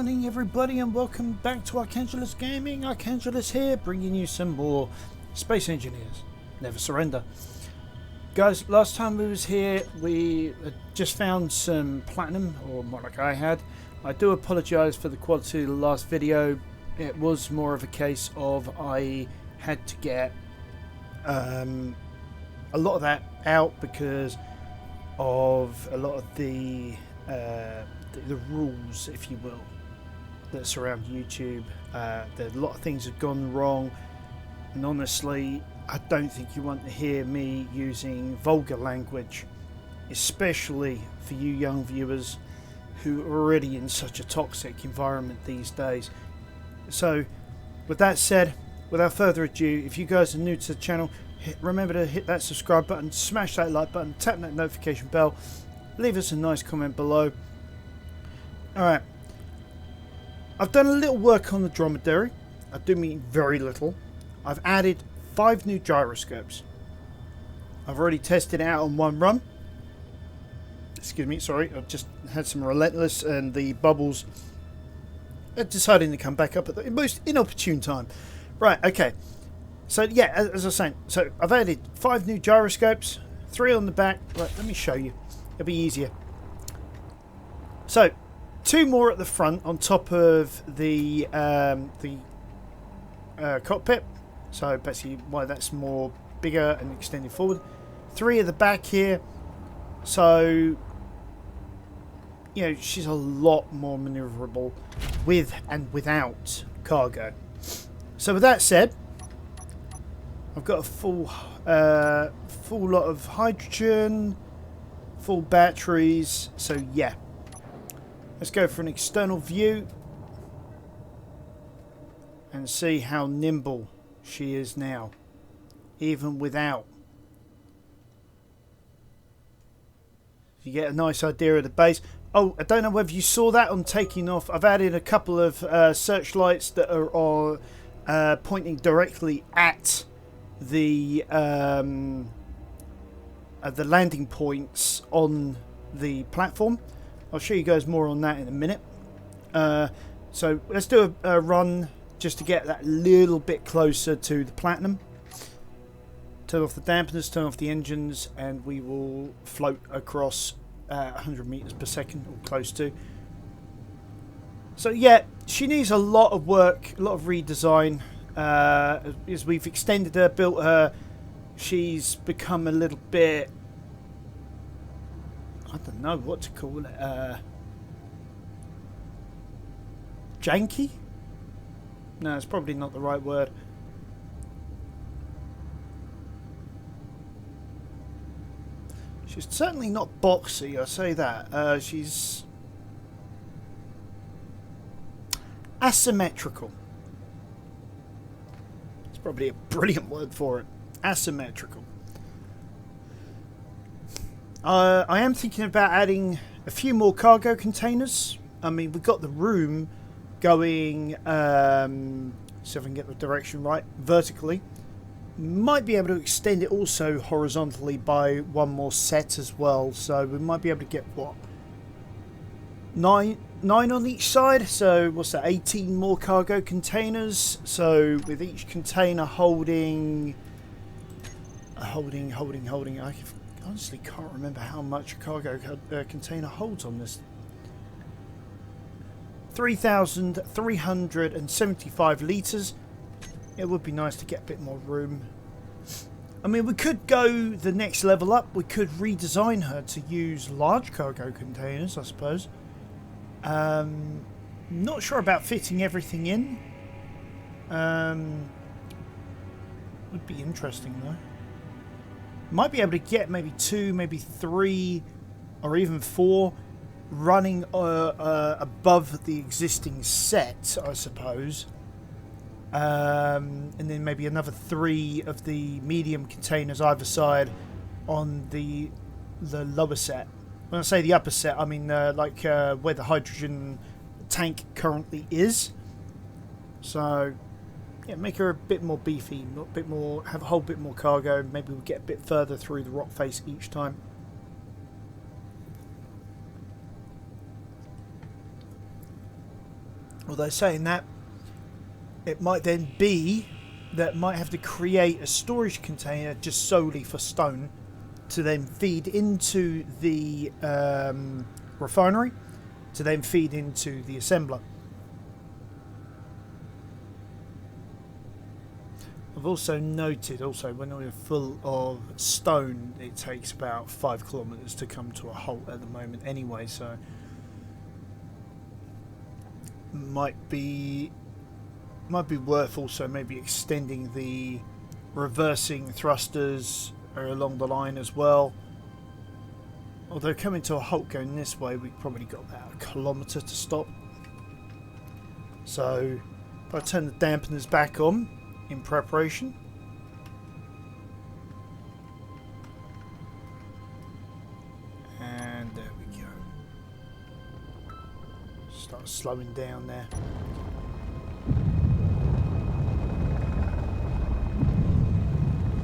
morning everybody and welcome back to Archangelus Gaming. Archangelus here, bringing you some more Space Engineers. Never surrender. Guys, last time we was here we just found some platinum, or more like I had. I do apologise for the quality of the last video. It was more of a case of I had to get a lot of that out because of a lot of the rules, if you will, that surround YouTube. A lot of things have gone wrong, and honestly I don't think you want to hear me using vulgar language, especially for you young viewers who are already in such a toxic environment these days. So with that said, without further ado, if you guys are new to the channel, remember to hit that subscribe button, smash that like button, tap that notification bell, leave us a nice comment below. Alright, I've done a little work on the dromedary. I do mean very little. I've added 5 new gyroscopes. I've already tested it out on one run. Excuse me, sorry, I've just had some relentless and the bubbles are deciding to come back up at the most inopportune time. Right, okay. So yeah, as I was saying, so I've added 5 new gyroscopes, 3 on the back. Right, let me show you. It'll be easier. So 2 more at the front on top of the cockpit. So basically why that's more bigger and extended forward. 3 at the back here. So, you know, she's a lot more maneuverable with and without cargo. So with that said, I've got a full lot of hydrogen, full batteries. So yeah, let's go for an external view and see how nimble she is now, even without. You get a nice idea of the base. Oh, I don't know whether you saw that on taking off. I've added a couple of searchlights that are pointing directly at the landing points on the platform. I'll show you guys more on that in a minute. So let's do a run just to get that little bit closer to the platinum. Turn off the dampeners, turn off the engines, and we will float across 100 meters per second, or close to. So yeah, she needs a lot of work, a lot of redesign. As we've extended her, built her, she's become a little bit, I don't know what to call it, janky? No, it's probably not the right word. She's certainly not boxy, I say that. She's asymmetrical. It's probably a brilliant word for it. Asymmetrical. I am thinking about adding a few more cargo containers. I mean, we've got the room going, see if I can get the direction right, vertically. Might be able to extend it also horizontally by 1 more set as well. So we might be able to get, what, 9 on each side. So what's that, 18 more cargo containers. So with each container holding, I honestly can't remember how much a cargo container holds on this. 3,375 litres. It would be nice to get a bit more room. I mean, we could go the next level up. We could redesign her to use large cargo containers, I suppose. Not sure about fitting everything in. Would be interesting though. Might be able to get maybe 2, maybe 3, or even 4 running above the existing set, I suppose. And then maybe another 3 of the medium containers either side on the lower set. When I say the upper set, I mean like where the hydrogen tank currently is. So yeah, make her a bit more beefy, a bit more, have a whole bit more cargo. Maybe we'll get a bit further through the rock face each time. Although saying that, it might then be that might have to create a storage container just solely for stone to then feed into the refinery, to then feed into the assembler. I've also noted when we're full of stone, it takes about 5 kilometers to come to a halt at the moment anyway, so might be worth also maybe extending the reversing thrusters along the line as well. Although coming to a halt going this way, we've probably got about a kilometre to stop. So if I turn the dampeners back on in preparation. And there we go. Start slowing down there.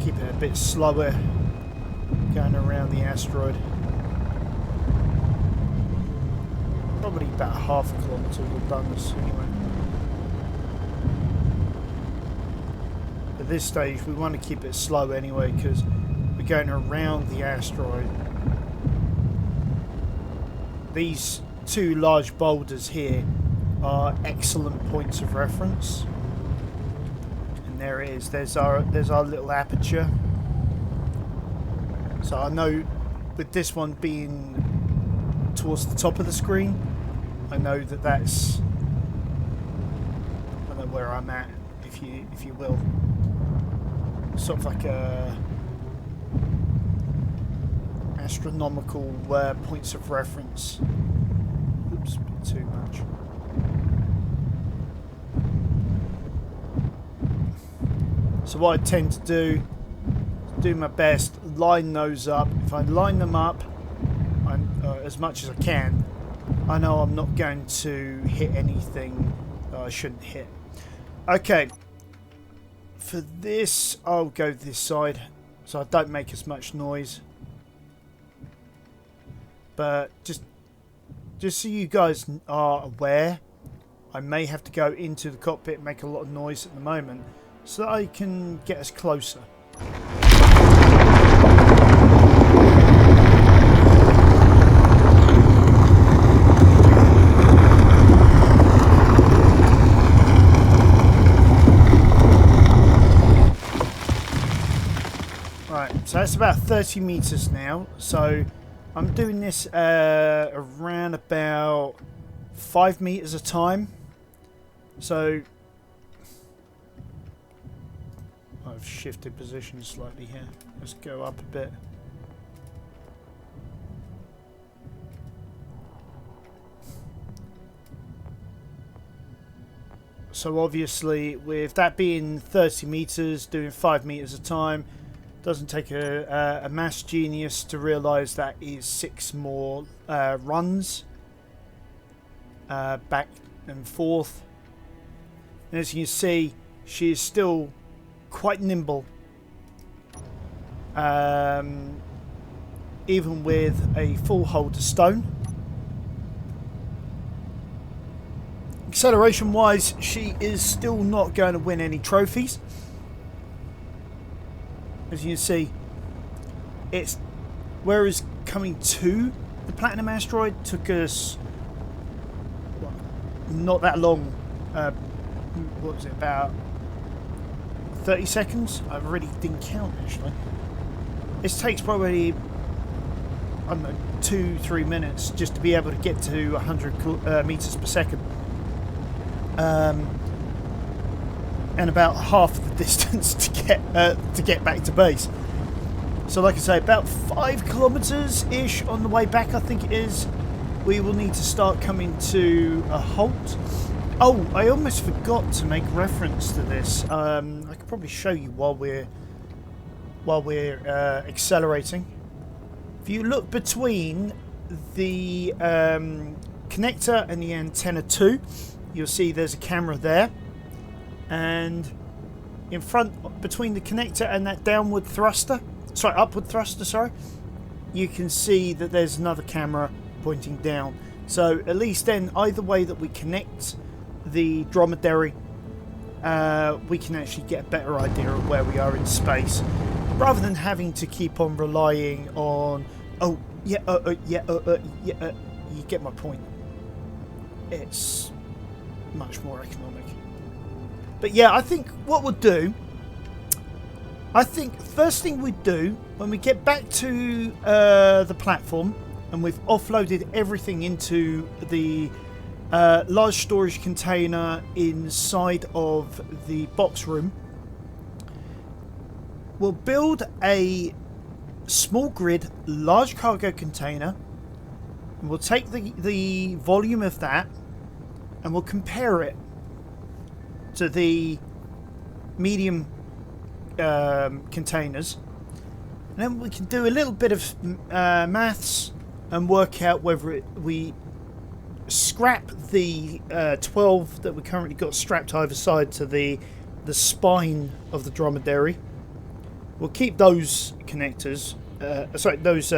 Keep it a bit slower going around the asteroid. Probably about half a kilometre we've done this anyway. At this stage we want to keep it slow anyway because we're going around the asteroid. These two large boulders here are excellent points of reference. And there it is. There's our little aperture. So I know with this one being towards the top of the screen, I know that that's, I don't know where I'm at, if you will. Sort of like a astronomical points of reference. Oops, a bit too much. So what I tend to do my best, line those up. If I line them up as much as I can, I know I'm not going to hit anything that I shouldn't hit. Okay, for this I'll go this side so I don't make as much noise. But just so you guys are aware, I may have to go into the cockpit and make a lot of noise at the moment so that I can get us closer. So that's about 30 meters now. So I'm doing this around about 5 meters a time. So I've shifted position slightly here. Let's go up a bit. So obviously with that being 30 meters, doing 5 meters a time, doesn't take a maths genius to realise that is 6 more runs back and forth. And as you can see, she is still quite nimble, even with a full hold of stone. Acceleration wise, she is still not going to win any trophies. As you can see, it's whereas coming to the Platinum asteroid took us not that long. What was it, about 30 seconds? I really didn't count actually. This takes probably, I don't know, 2-3 minutes just to be able to get to 100 meters per second. And about half the distance to get back to base. So like I say, about 5 kilometers ish on the way back, I think it is. We will need to start coming to a halt. Oh, I almost forgot to make reference to this. I could probably show you while we're accelerating. If you look between the connector and the antenna 2, you'll see there's a camera there. And in front, between the connector and that upward thruster, you can see that there's another camera pointing down. So at least then, either way that we connect the dromedary, we can actually get a better idea of where we are in space, rather than having to keep on relying on, you get my point. It's much more economic. But yeah, I think what we'll do, first thing we do when we get back to the platform and we've offloaded everything into the large storage container inside of the box room, we'll build a small grid large cargo container, and we'll take the volume of that and we'll compare it to the medium containers, and then we can do a little bit of maths and work out whether we scrap the 12 that we currently got strapped either side to the spine of the dromedary. We'll keep those connectors, those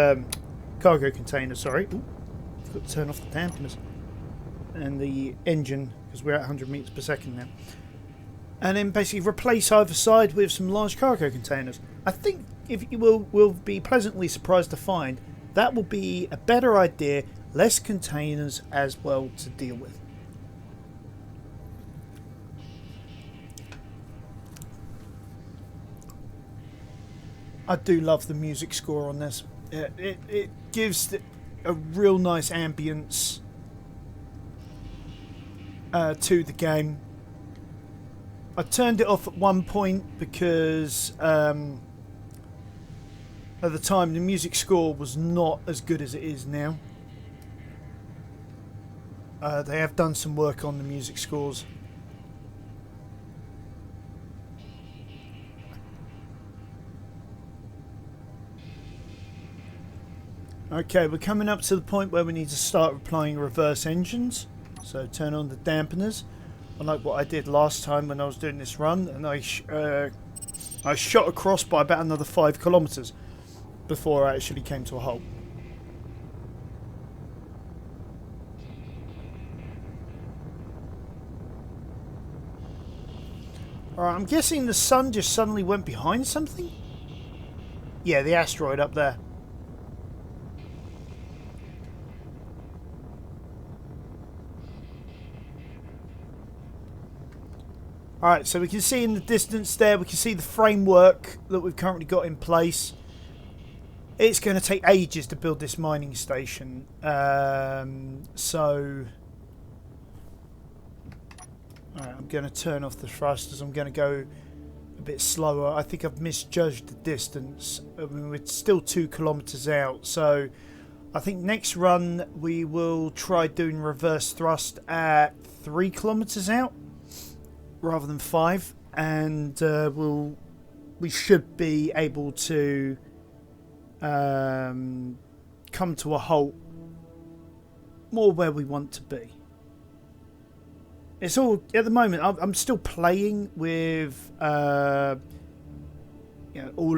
cargo containers, sorry. Ooh, I've got to turn off the dampeners and the engine because we're at 100 meters per second now. And then basically replace either side with some large cargo containers. I think if you will be pleasantly surprised to find that will be a better idea, less containers as well to deal with. I do love the music score on this. It gives a real nice ambience to the game. I turned it off at one point because at the time the music score was not as good as it is now. They have done some work on the music scores. Okay, we're coming up to the point where we need to start applying reverse engines. So turn on the dampeners. Unlike what I did last time when I was doing this run, and I shot across by about another 5 kilometers before I actually came to a halt. Alright, I'm guessing the sun just suddenly went behind something? Yeah, the asteroid up there. Alright, so we can see in the distance there, we can see the framework that we've currently got in place. It's going to take ages to build this mining station. So... Alright, I'm going to turn off the thrusters. I'm going to go a bit slower. I think I've misjudged the distance. I mean, we're still 2 kilometers out. So I think next run we will try doing reverse thrust at 3 kilometers out rather than 5. And we should be able to come to a halt more where we want to be. It's all at the moment. I'm still playing with all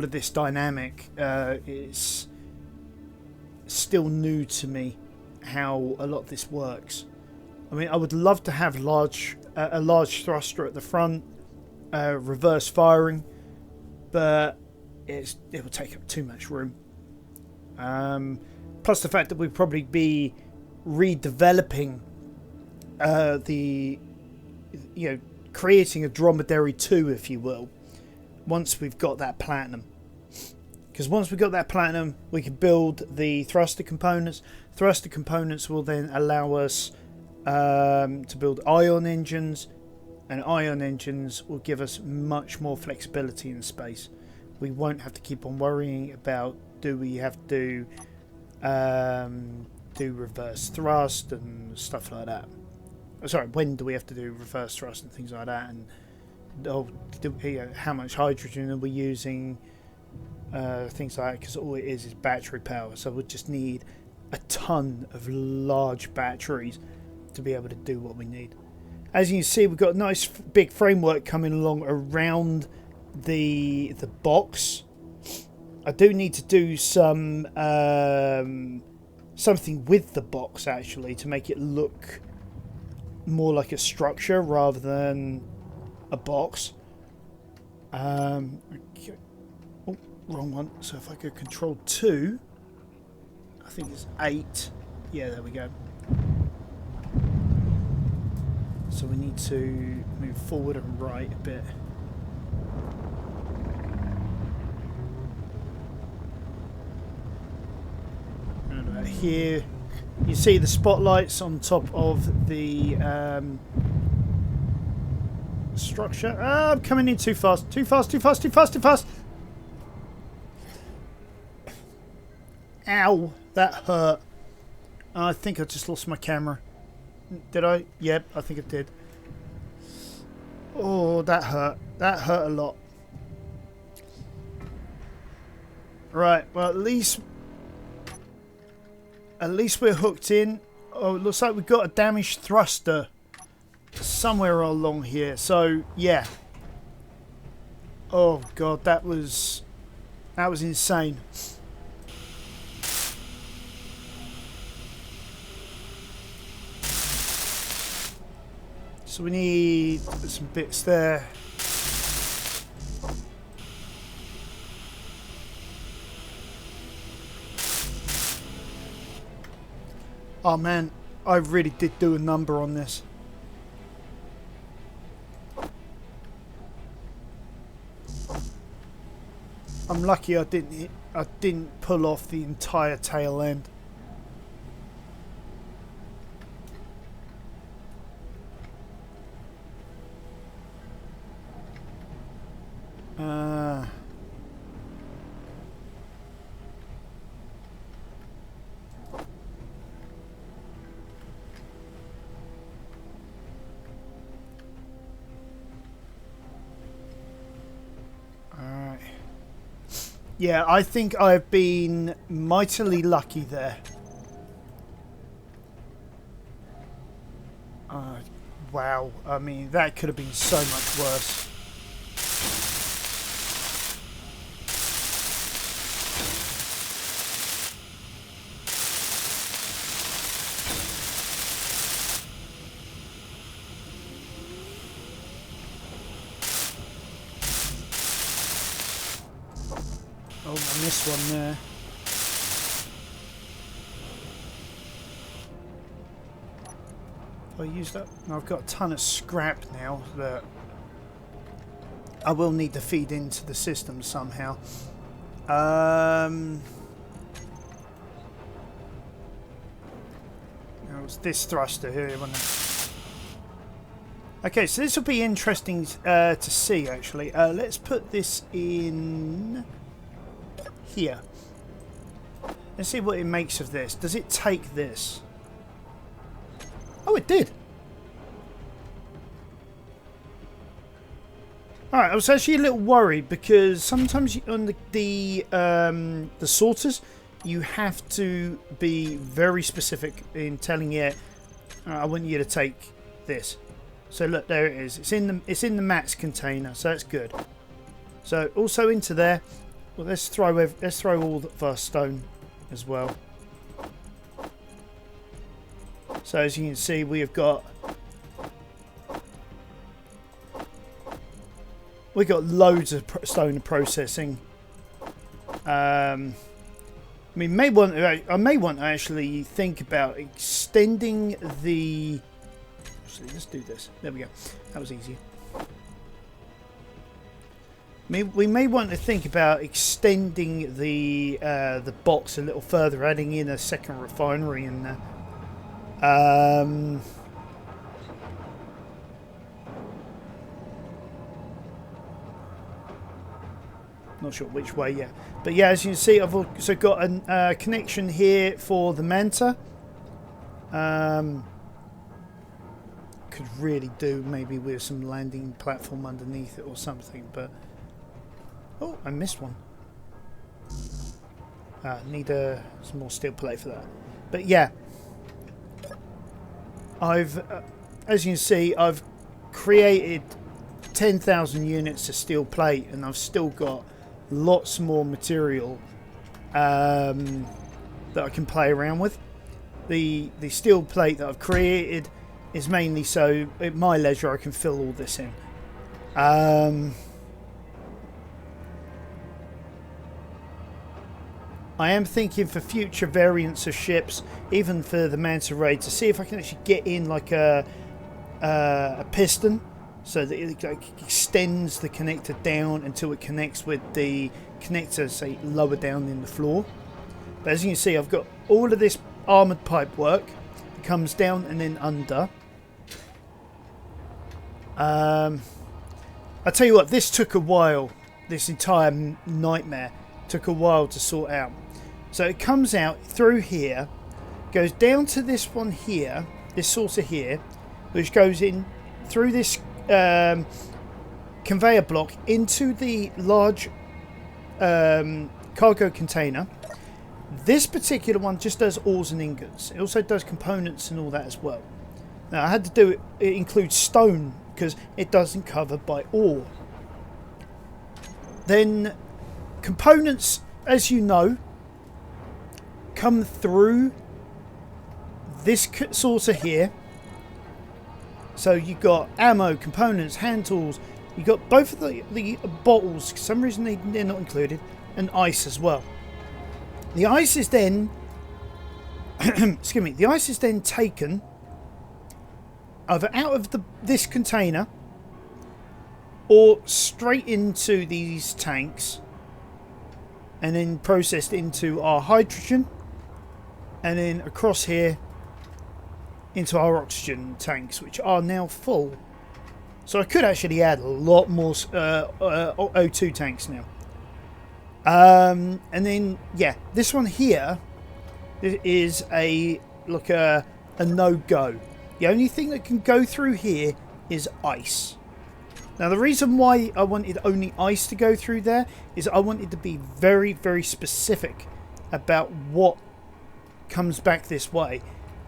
of this dynamic. It's still new to me how a lot of this works. I mean, I would love to have a large thruster at the front, reverse firing, but it will take up too much room. Plus the fact that we'd probably be redeveloping creating a dromedary 2, if you will, once we've got that platinum. Because once we've got that platinum, we can build the thruster components. Thruster components will then allow us to build ion engines, and ion engines will give us much more flexibility in space. We won't have to keep on worrying about do we have to do reverse thrust and stuff like that. Sorry, when do we have to do reverse thrust and things like that, and how much hydrogen are we using, things like that, because all it is battery power. So we'll just need a ton of large batteries to be able to do what we need. As you can see, we've got a nice big framework coming along around the box. I do need to do some something with the box actually to make it look more like a structure rather than a box. Okay. Oh, wrong one. So if I go control 2, I think it's 8. Yeah, there we go. So we need to move forward and right a bit. And about here, you see the spotlights on top of the structure. I'm coming in too fast. Too fast, too fast, too fast, too fast. Ow, that hurt. I think I just lost my camera. Did I? Yep, I think it did. Oh, that hurt. That hurt a lot. Right, well, at least we're hooked in. Oh, it looks like we've got a damaged thruster somewhere along here. So, yeah. Oh, God, that was insane. So we need some bits there. Oh man, I really did do a number on this. I'm lucky I didn't pull off the entire tail end. Alright. Yeah, I think I've been mightily lucky there. Wow, I mean, that could have been so much worse. Oh, I missed one there. If I use that, I've got a ton of scrap now that I will need to feed into the system somehow. Now it's this thruster here, wasn't it? Okay, so this will be interesting to see actually. Let's put this in here. Let's see what it makes of this. Does it take this? Oh, it did. Alright, I was actually a little worried because sometimes on the sorters you have to be very specific in telling it I want you to take this. So look, there it is. It's in the mats container, so that's good. So also into there. Well, let's throw all of our stone as well. So as you can see, we have got loads of stone processing. I may want to actually think about extending the. Actually, let's do this. There we go. That was easy. We may want to think about extending the box a little further, adding in a second refinery in there. Not sure which way yet, but yeah, as you can see, I've also got a connection here for the Manta. Could really do maybe with some landing platform underneath it or something, but. Oh, I missed one. Need some more steel plate for that. But yeah, I've, as you can see, I've created 10,000 units of steel plate, and I've still got lots more material that I can play around with. The steel plate that I've created is mainly so at my leisure I can fill all this in. I am thinking for future variants of ships, even for the Manta Ray, to see if I can actually get in like a piston, so that it like extends the connector down until it connects with the connector, say, lower down in the floor. But as you can see, I've got all of this armoured pipe work. It comes down and then under. I tell you what, this took a while. This entire nightmare took a while to sort out. So it comes out through here, goes down to this one here, this saucer here, which goes in through this conveyor block into the large cargo container. This particular one just does ores and ingots. It also does components and all that as well. Now I had to do it, it includes stone because it doesn't cover by ore. Then components, as you know, come through this saucer here. So you've got ammo, components, hand tools. You've got both of the bottles. For some reason they're not included. And ice as well. The ice is then excuse me. The ice is then taken either out of this container or straight into these tanks and then processed into our hydrogen and then across here into our oxygen tanks, which are now full. So I could actually add a lot more O2 tanks now. And then, yeah, this one here is a no-go. The only thing that can go through here is ice. Now, the reason why I wanted only ice to go through there is I wanted to be very, very specific about what comes back this way,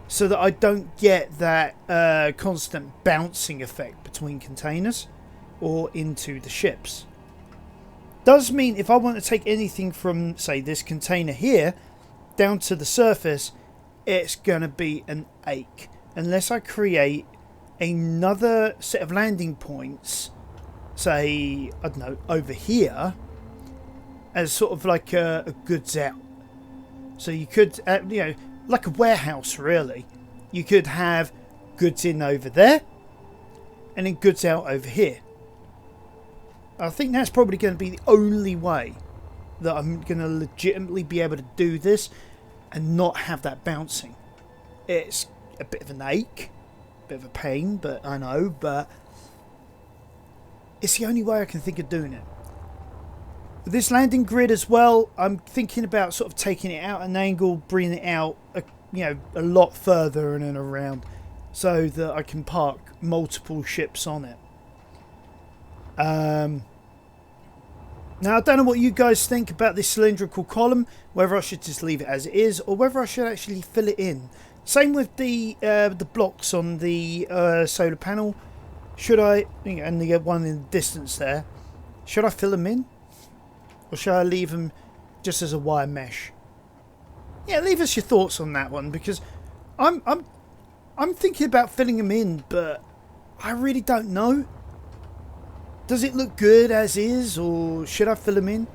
so that I don't get that constant bouncing effect between containers or into the ships. Does mean if I want to take anything from, say, this container here down to the surface, it's going to be an ache unless I create another set of landing points, say, I don't know, over here, as sort of like a goods out. So you could, you know, like a warehouse really. You could have goods in over there and then goods out over here. I think that's probably going to be the only way that I'm going to legitimately be able to do this and not have that bouncing. It's a bit of an ache, a bit of a pain, but I know, but it's the only way I can think of doing it. With this landing grid as well, I'm thinking about sort of taking it out at an angle, bringing it out a lot further and then around, so that I can park multiple ships on it. Now, I don't know what you guys think about this cylindrical column, whether I should just leave it as it is or whether I should actually fill it in. Same with the blocks on the solar panel. Should I, and the one in the distance there, should I fill them in? Or should I leave them just as a wire mesh? Yeah, leave us your thoughts on that one, because I'm thinking about filling them in, but I really don't know. Does it look good as is, or should I fill them in?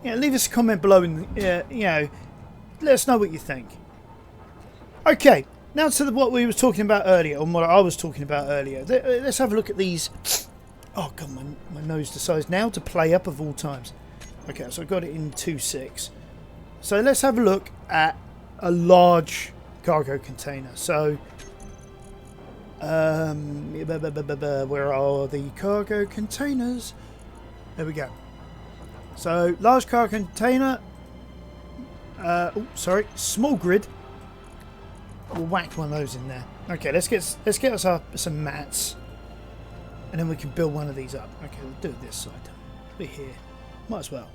Yeah, leave us a comment below and let us know what you think. Okay, now to what we were talking about earlier, or what I was talking about earlier. Let's have a look at these. Oh god, my nose decides now to play up of all times. Okay, so I got it in 2.6. So let's have a look at a large cargo container. So where are the cargo containers? There we go. So large cargo container. Small grid. We'll whack one of those in there. Okay, let's get us up some mats, and then we can build one of these up. Okay, we'll do it this side. We're here. Might as well.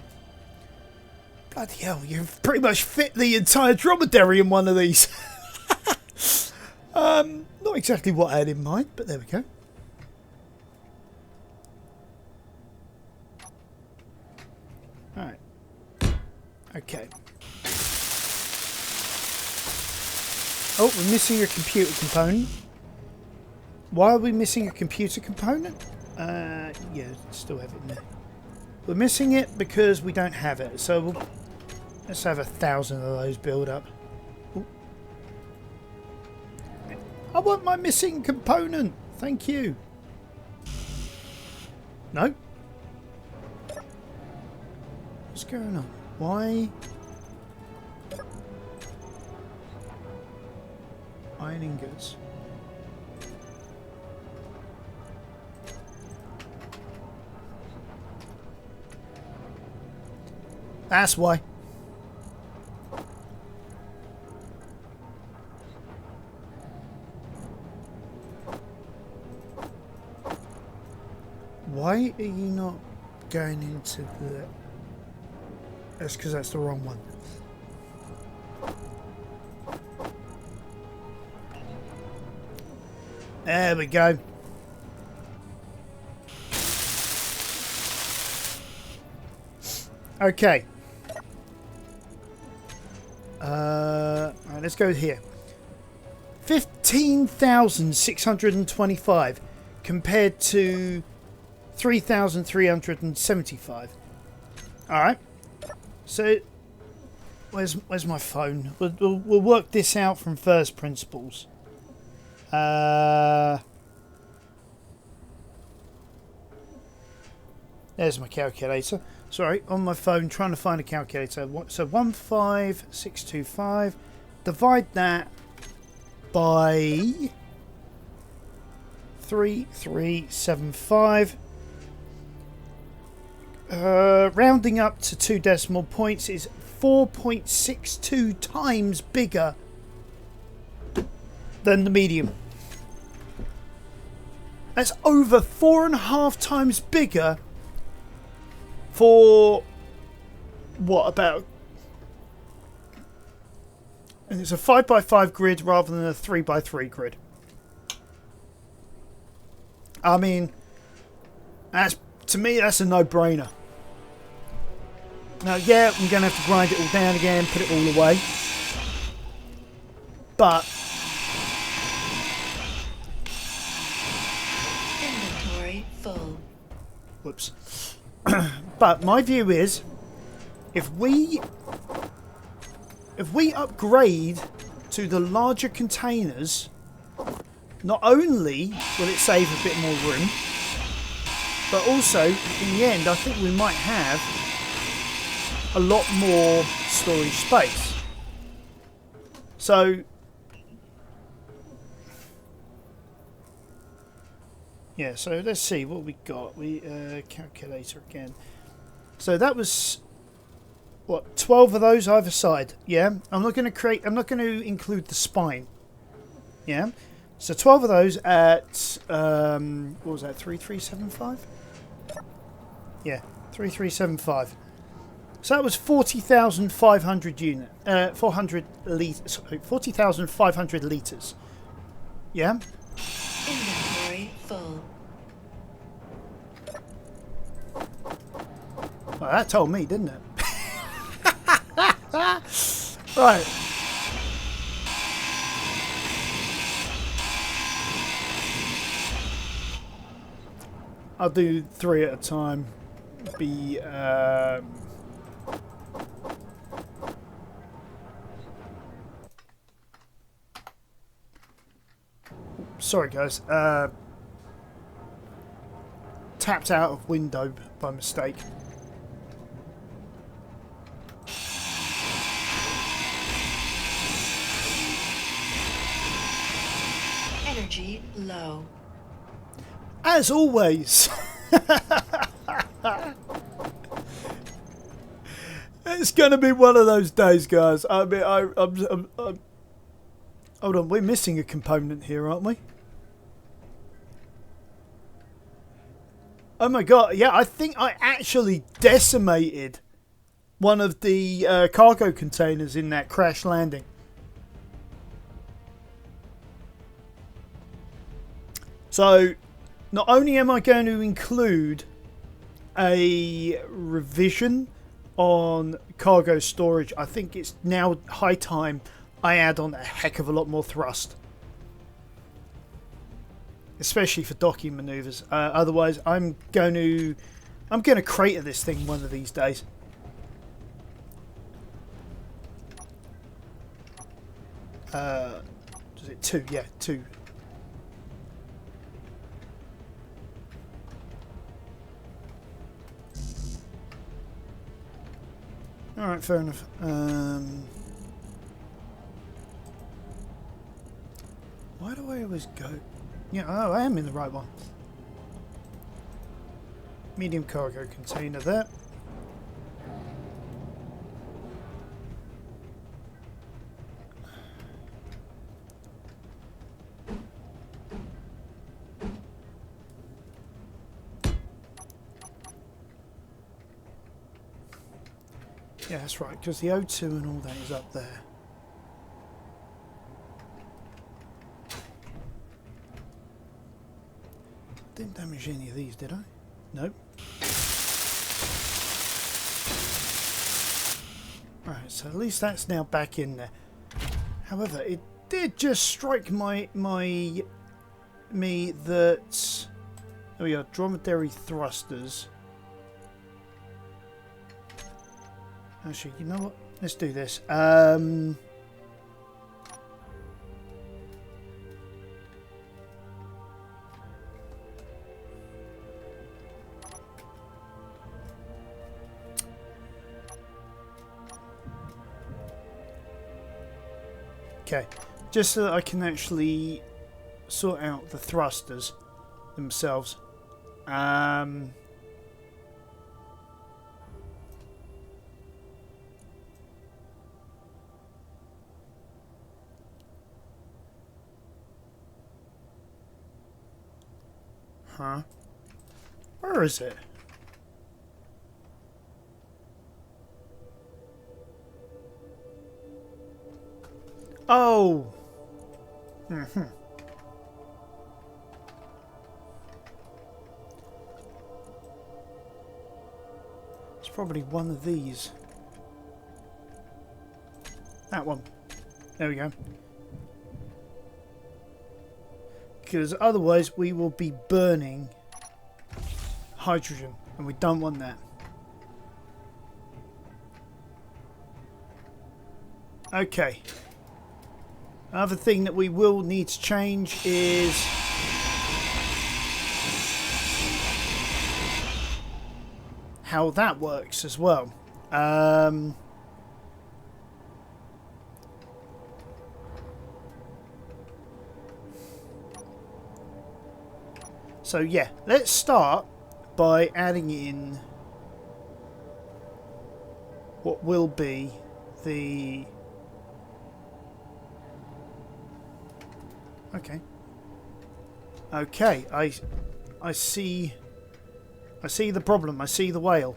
Bloody hell, you've pretty much fit the entire dromedary in one of these. Not exactly what I had in mind, but there we go. Alright. Okay. Oh, we're missing a computer component. Why are we missing a computer component? Yeah, still have it in there. We're missing it because we don't have it. So let's have 1,000 of those build up. Ooh. I want my missing component. Thank you. No. What's going on? Why? Iron ingots. That's why. Why are you not going into the... That's because that's the wrong one. There we go. Okay. Right, let's go here. 15,625 compared to 3,375. All right. So, where's my phone? We'll work this out from first principles. There's my calculator. Sorry, on my phone, trying to find a calculator. So 15625. Divide that by 3375. Rounding up to 2 decimal points is 4.62 times bigger than the medium. That's over 4.5 times bigger for what about? And it's a 5x5 grid rather than a 3x3 grid. I mean, that's, to me, that's a no-brainer. Now, yeah, I'm going to have to grind it all down again, put it all away. But inventory full. Whoops. But my view is, if we upgrade to the larger containers, not only will it save a bit more room, but also in the end I think we might have a lot more storage space. So yeah, so let's see what we got. We calculator again. So that was what, 12 of those either side. Yeah, I'm not going to include the spine. Yeah, so 12 of those at what was that, 3375? Yeah, 3375. So that was 40,500 unit, 400 liters. 40,500 liters. Yeah. Inventory full. Well, that told me, didn't it? Right. I'll do 3 at a time. Be sorry guys, tapped out of window by mistake. Energy low. As always. It's gonna be one of those days, guys. I mean, I'm hold on, we're missing a component here, aren't we? Oh my god, yeah, I think I actually decimated one of the cargo containers in that crash landing. So, not only am I going to include a revision on cargo storage, I think it's now high time I add on a heck of a lot more thrust. especially for docking maneuvers. Otherwise, I'm going to crater this thing one of these days. Is it 2? Yeah, 2. Alright, fair enough. Why do I always go? Yeah, oh, I am in the right one. Medium cargo container there. Yeah, that's right, because the O2 and all that is up there. Didn't damage any of these, did I? Nope. Right, so at least that's now back in there. However, it did just strike me that there we are, dromedary thrusters. Actually, you know what? Let's do this. Okay, just so that I can actually sort out the thrusters themselves. Huh? Where is it? Oh! It's probably one of these. That one. There we go. Because otherwise we will be burning hydrogen, and we don't want that. Okay. Another thing that we will need to change is how that works as well. So yeah, let's start by adding in what will be the... Okay, I see the problem. I see the whale.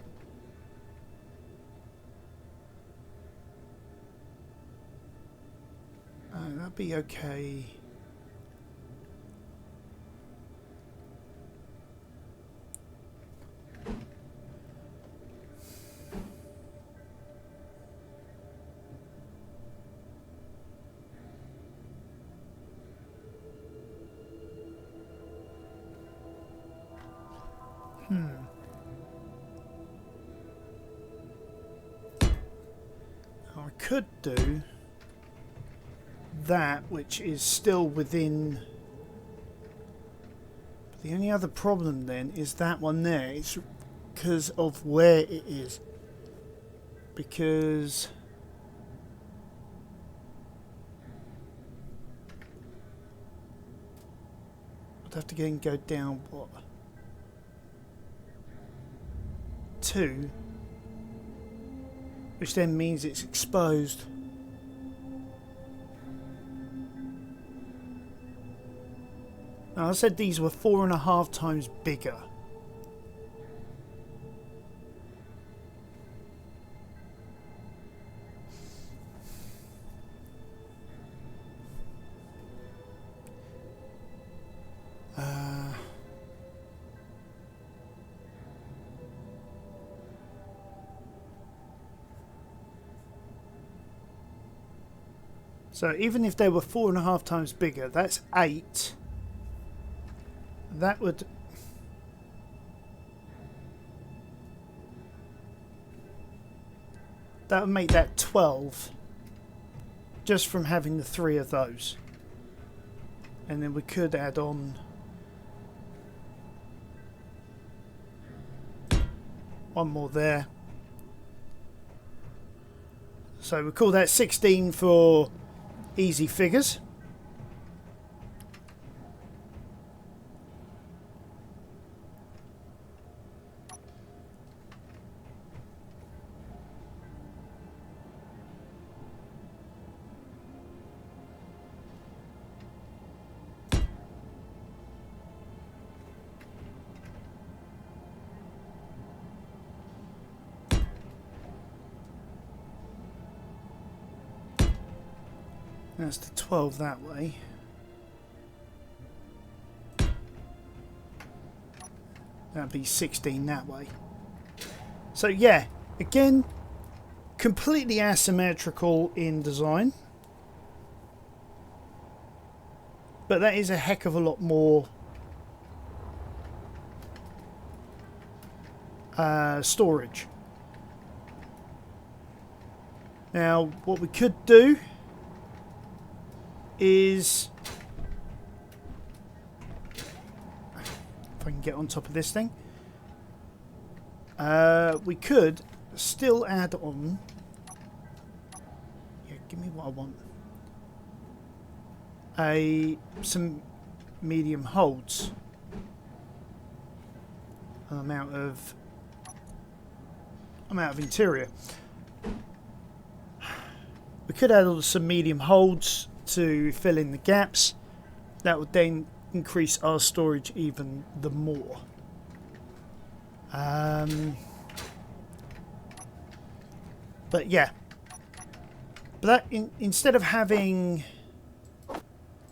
That'd be okay. I could do that, which is still within. But the only other problem then is that one there. It's because of where it is. Because I'd have to again go down what? 2, which then means it's exposed. Now I said these were 4.5 times bigger. So even if they were 4.5 times bigger, that's 8. that would... that would make that 12 just from having the 3 of those. And then we could add on one more there. So we call that 16 for easy figures. That's the 12 that way. That'd be 16 that way. So yeah, again, completely asymmetrical in design. But that is a heck of a lot more storage. Now, what we could do is, if I can get on top of this thing, we could still add on, yeah, give me what I want, some medium holds, amount of interior. We could add on some medium holds to fill in the gaps. That would then increase our storage even the more. But yeah, but that instead of having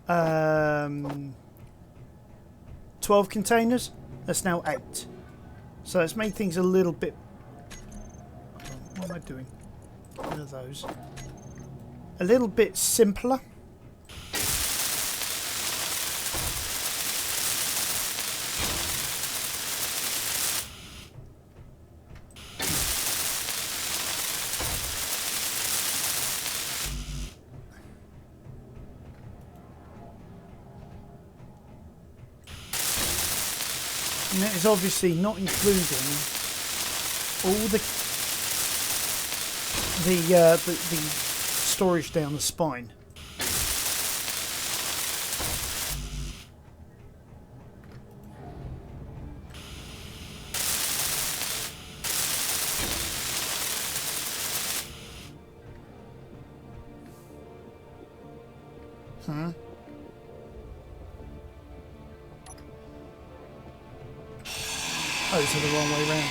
12 containers, that's now 8. So it's made things a little bit... what am I doing? What are those? A little bit simpler. And that is obviously not including all the storage down the spine. Oh, it's the wrong way round.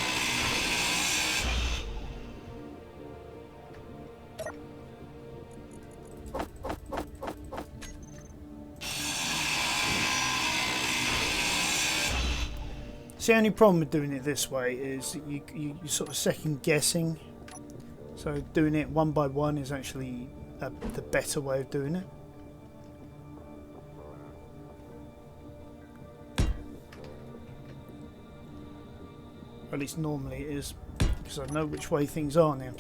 So the only problem with doing it this way is you're sort of second guessing. So doing it one by one is actually the better way of doing it. Or at least normally it is, because I know which way things are now.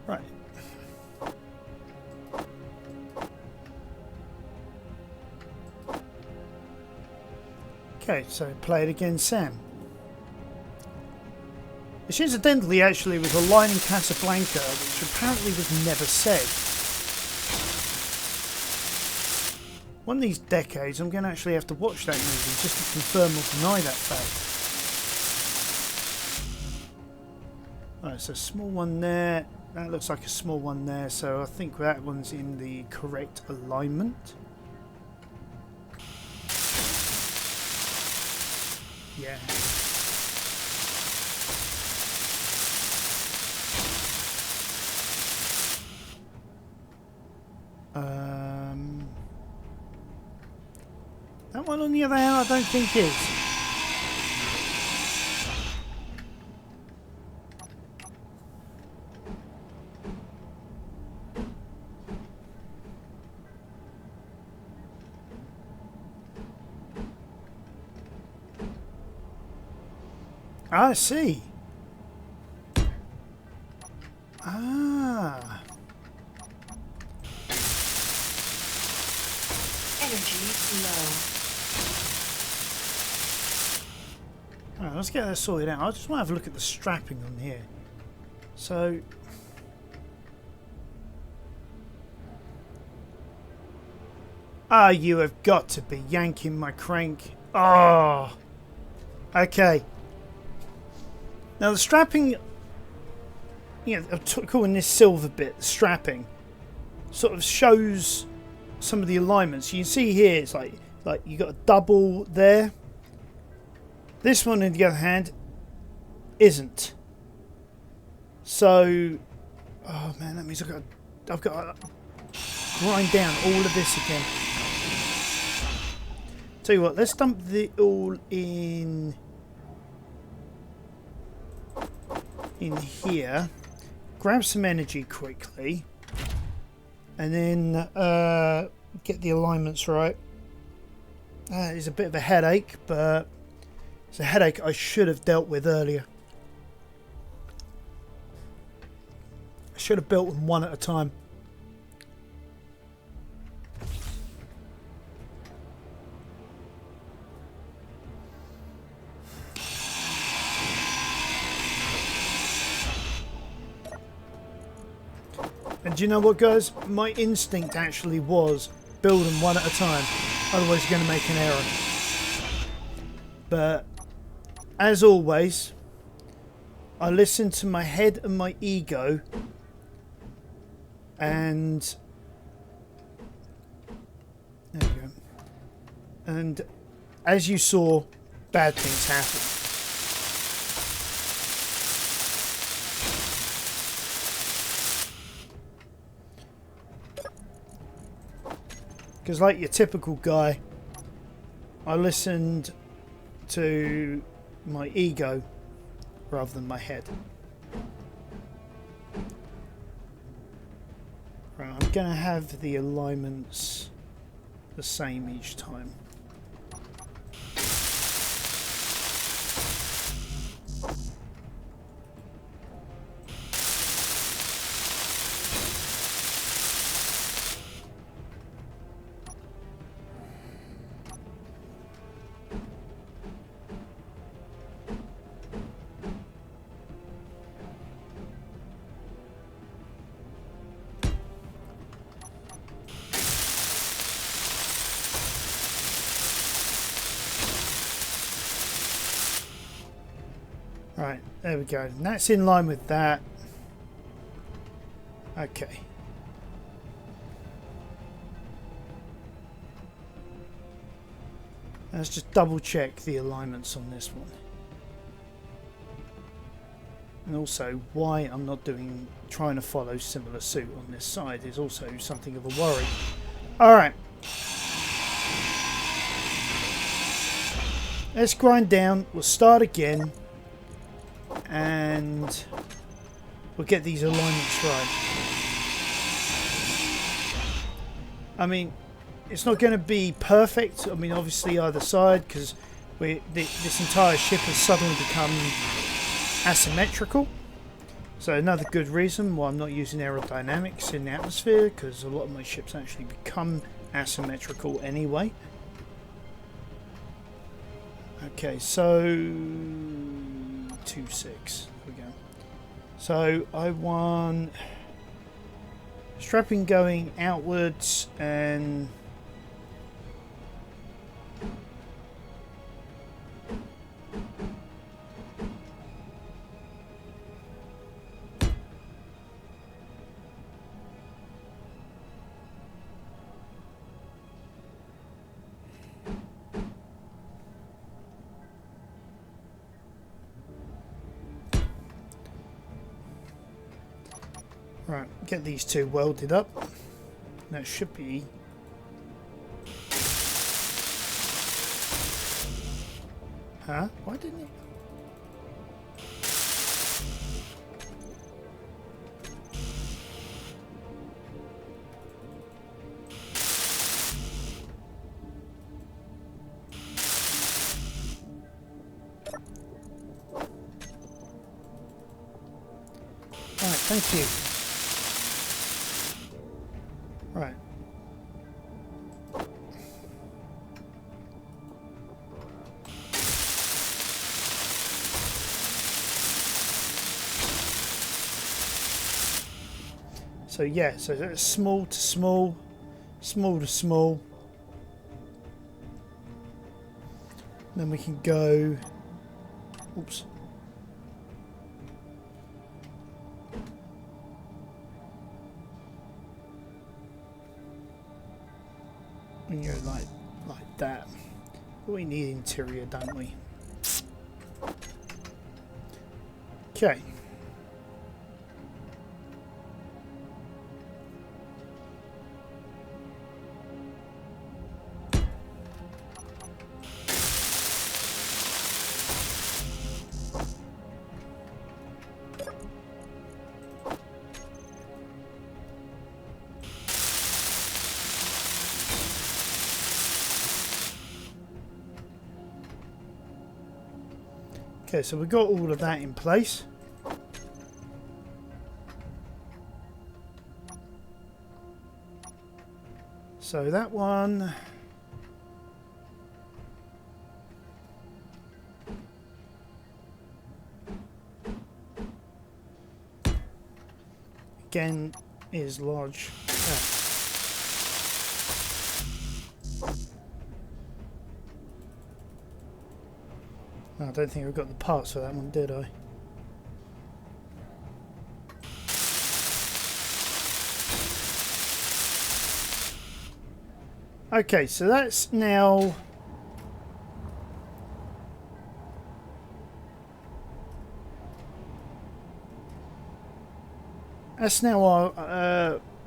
Right. Okay, so play it again, Sam. Which incidentally actually was a line in Casablanca which apparently was never said. One of these decades I'm going to actually have to watch that movie just to confirm or deny that fact. Alright, so small one there. That looks like a small one there, so I think that one's in the correct alignment. Yeah. That one on the other hand I don't think is. I see. Ah. Energy low. Alright, let's get that sorted out. I just want to have a look at the strapping on here. So... Ah, you have got to be yanking my crank. Oh. Okay. Now the strapping... You know, I'm calling this silver bit, the strapping, sort of shows some of the alignments. You can see here, it's like you got a double there. This one, on the other hand, isn't. So, oh man, that means I've got to grind down all of this again. Tell you what, let's dump it all in here. Grab some energy quickly, and then get the alignments right. It's a bit of a headache, but it's a headache I should have dealt with earlier. I should have built them one at a time. And do you know what, guys? My instinct actually was build them one at a time. Otherwise you're going to make an error. But, as always, I listen to my head and my ego. And... there we go. And, as you saw, bad things happen. Because like your typical guy, I listened to my ego rather than my head. Right, I'm going to have the alignments the same each time. Right, there we go. And that's in line with that. Okay. Let's just double check the alignments on this one. And also why I'm not trying to follow similar suit on this side is also something of a worry. Alright. Let's grind down. We'll start again. And we'll get these alignments right. I mean, it's not going to be perfect. I mean, obviously either side, because this entire ship has suddenly become asymmetrical. So another good reason why I'm not using aerodynamics in the atmosphere, because a lot of my ships actually become asymmetrical anyway. Okay, so 2.6. There we go. So I want strapping going outwards and Right, get these two welded up. That should be... Huh? Why didn't it... Alright, thank you. Right. So yeah, so that's small to small, small to small. Then we can go... Oops. And go like that. We need interior, don't we? Okay. Okay, so we've got all of that in place. So that one... Again, is large. I don't think I got the parts for that one, did I? Okay, so that's now... That's now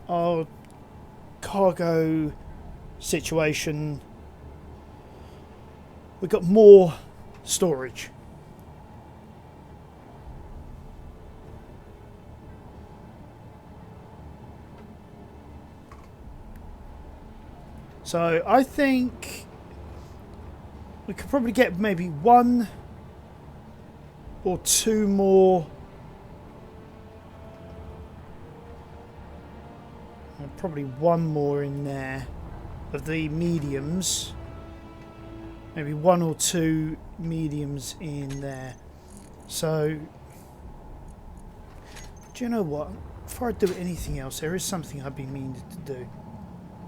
our cargo situation. We've got more storage. So I think we could probably get maybe one or two more. Probably one more in there of the mediums. Maybe one or two mediums in there. So, do you know what? Before I do anything else, there is something I've been meaning to do.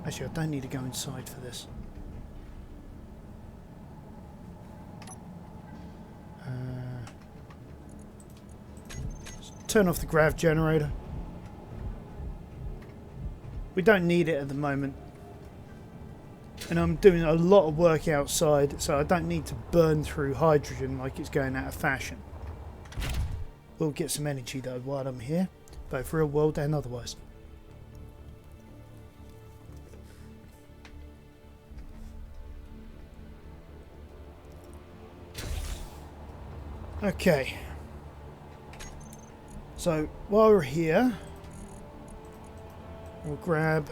Actually, I don't need to go inside for this. Turn off the grav generator. We don't need it at the moment. And I'm doing a lot of work outside, so I don't need to burn through hydrogen like it's going out of fashion. We'll get some energy though while I'm here, both real world and otherwise. Okay. So while we're here, we'll grab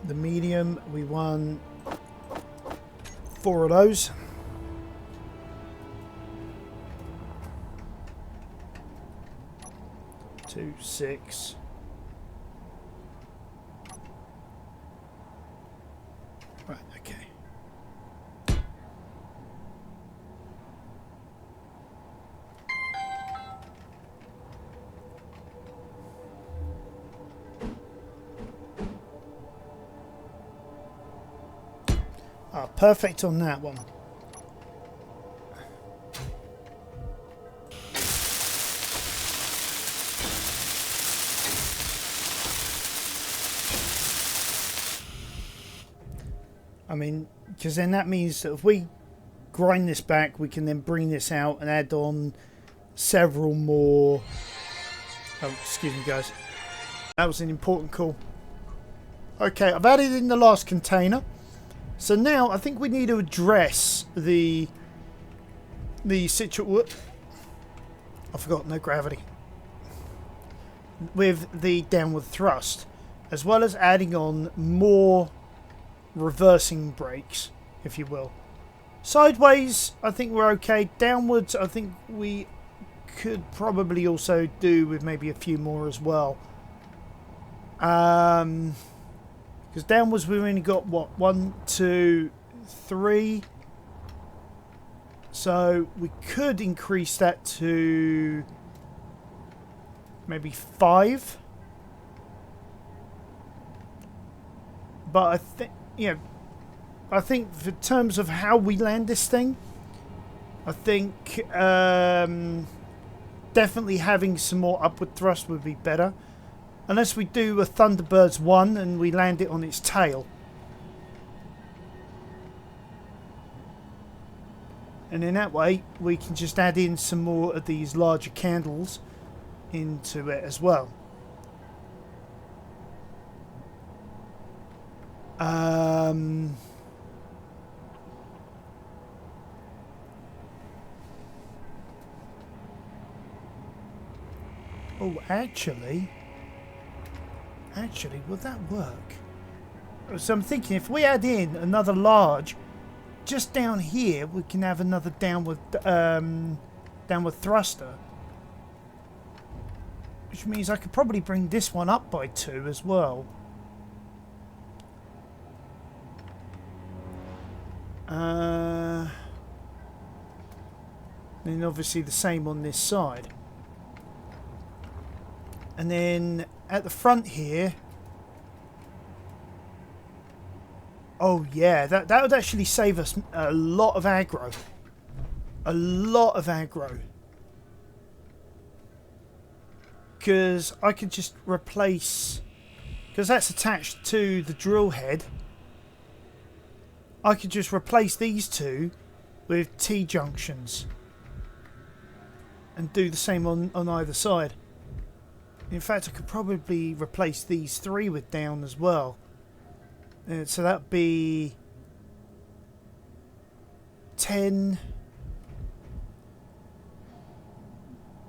the medium. We won 4 of those. Two, 6. Right, okay. Perfect on that one. I mean, because then that means that if we grind this back, we can then bring this out and add on several more... Oh, excuse me, guys. That was an important call. Okay, I've added in the last container. So now I think we need to address the situation. I forgot, no gravity. With the downward thrust, as well as adding on more reversing brakes, if you will. Sideways, I think we're okay. Downwards, I think we could probably also do with maybe a few more as well. Because downwards we've only got, what, 1, 2, 3. So we could increase that to maybe 5. But I think, I think for terms of how we land this thing, I think definitely having some more upward thrust would be better. Unless we do a Thunderbirds 1 and we land it on its tail. And in that way, we can just add in some more of these larger candles into it as well. Oh, actually, would that work? So I'm thinking if we add in another large, just down here we can have another downward thruster, which means I could probably bring this one up by 2 as well. Then obviously the same on this side. And then at the front here, oh yeah, that would actually save us a lot of aggro. A lot of aggro. Because I could just replace, because that's attached to the drill head, I could just replace these two with T-junctions and do the same on either side. In fact, I could probably replace these 3 with down as well. So that'd be 10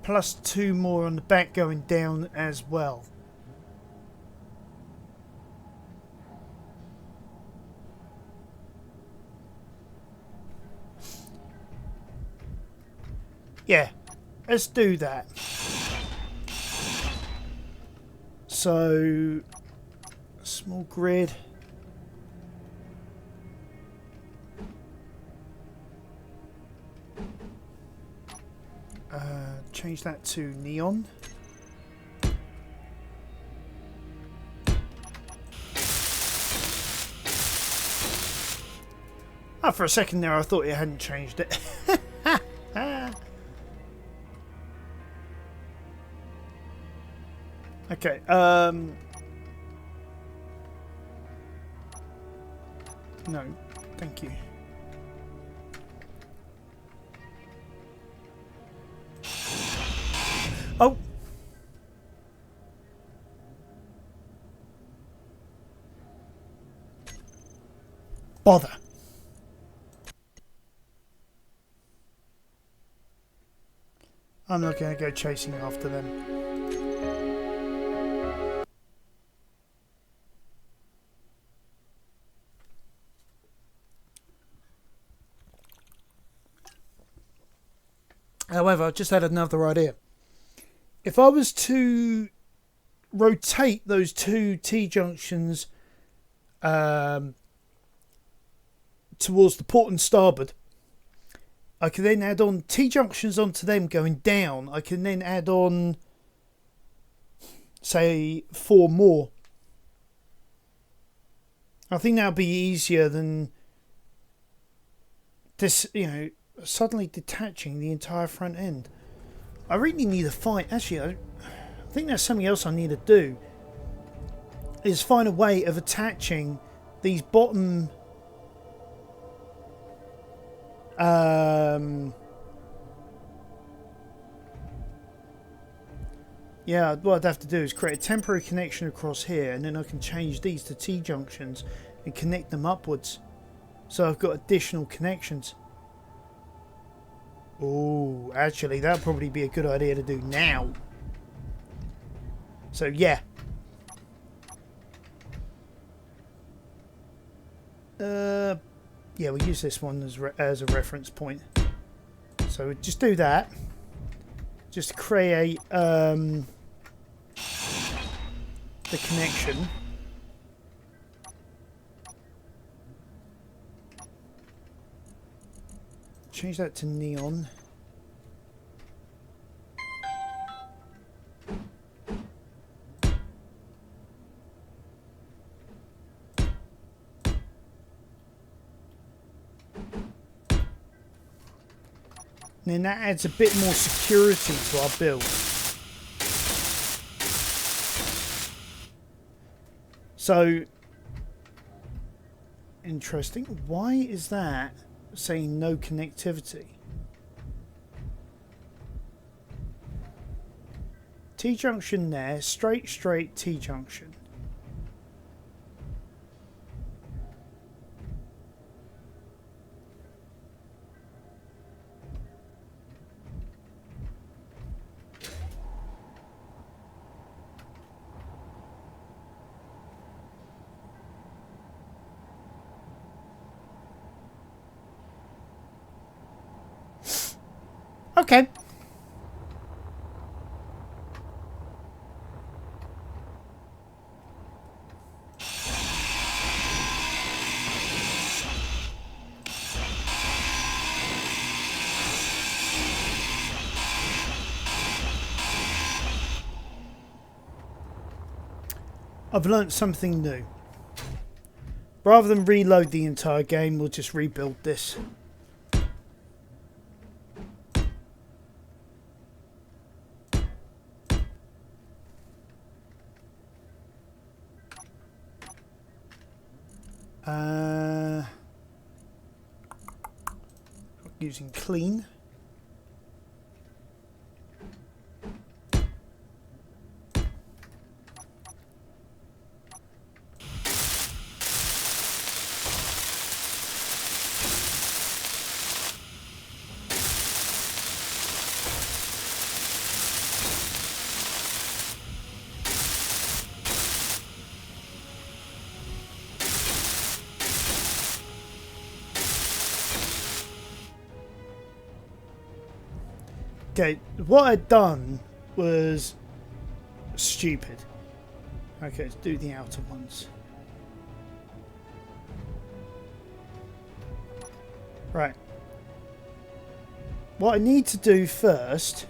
plus 2 more on the back going down as well. Yeah, let's do that. So, small grid. Change that to neon. Oh, for a second there I thought it hadn't changed it. Okay, no, thank you. Oh! Bother. I'm not going to go chasing after them. However, I've just had another idea. If I was to rotate those 2 T-junctions towards the port and starboard, I can then add on T-junctions onto them going down. I can then add on, say, 4 more. I think that would be easier than this, suddenly detaching the entire front end. I really need to find, actually I think there's something else I need to do, is find a way of attaching these bottom Yeah, what I'd have to do is create a temporary connection across here, and then I can change these to T-junctions and connect them upwards. So I've got additional connections. Oh, actually, that'd probably be a good idea to do now. So, yeah. Yeah, we'll use this one as a reference point. So just do that. Just create the connection. Change that to neon. And then that adds a bit more security to our build. So, interesting. Why is that saying no connectivity? T-junction there, straight, T-junction. Okay. I've learnt something new. Rather than reload the entire game, we'll just rebuild this. Using clean. Okay, what I'd done was stupid. Okay, let's do the outer ones. Right. What I need to do first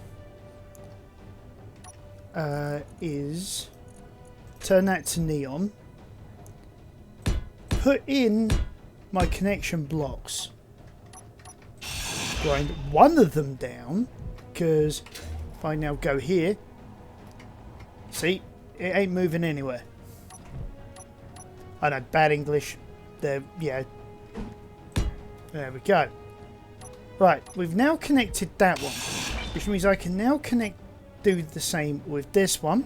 is turn that to neon. Put in my connection blocks. Grind one of them down. Because if I now go here, see, it ain't moving anywhere. I know, bad English. There, yeah. There we go. Right, we've now connected that one, which means I can now do the same with this one.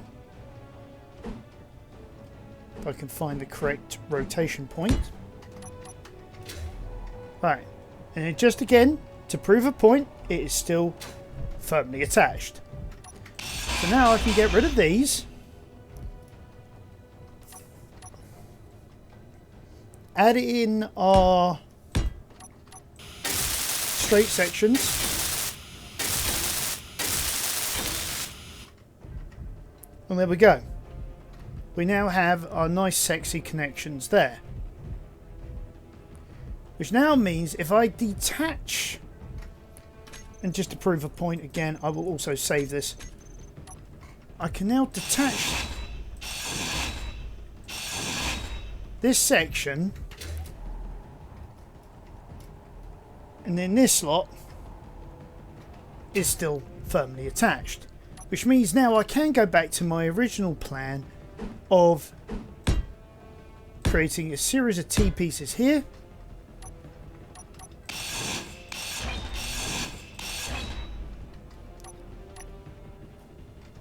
If I can find the correct rotation point. Right, and then just again, to prove a point, it is still firmly attached. So now I can get rid of these. Add in our straight sections. And there we go. We now have our nice sexy connections there. Which now means if I detach, and just to prove a point again, I will also save this. I can now detach this section, and then this slot is still firmly attached. Which means now I can go back to my original plan of creating a series of T-pieces here.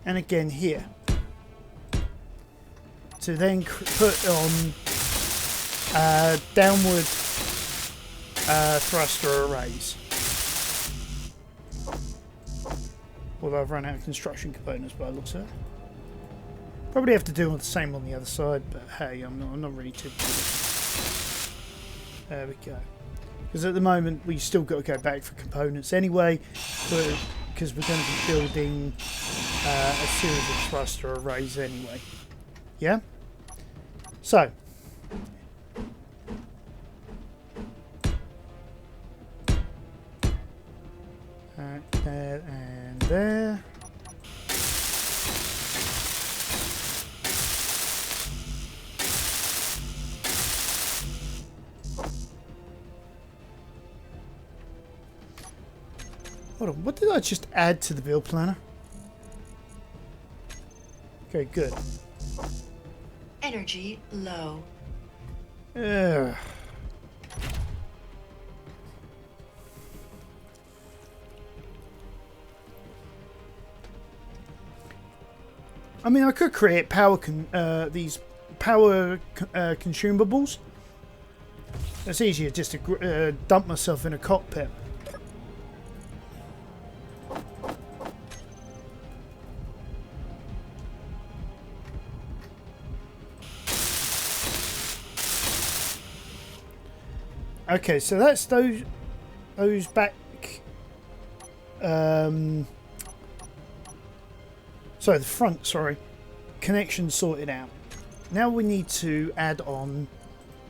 and again here, to then put on downward thruster arrays. Although I've run out of construction components by the looks of it. Probably have to do the same on the other side, but hey, I'm not really too bothered. There we go. Because at the moment we still got to go back for components anyway, because we're going to be building a series of thruster arrays anyway. Yeah? So. There and there. Hold on, what did I just add to the build planner? Okay, good. Energy low. Ugh. I mean, I could create these power consumables. It's easier just to dump myself in a cockpit. Okay, so that's those back. So the front, sorry, connection sorted out. Now we need to add on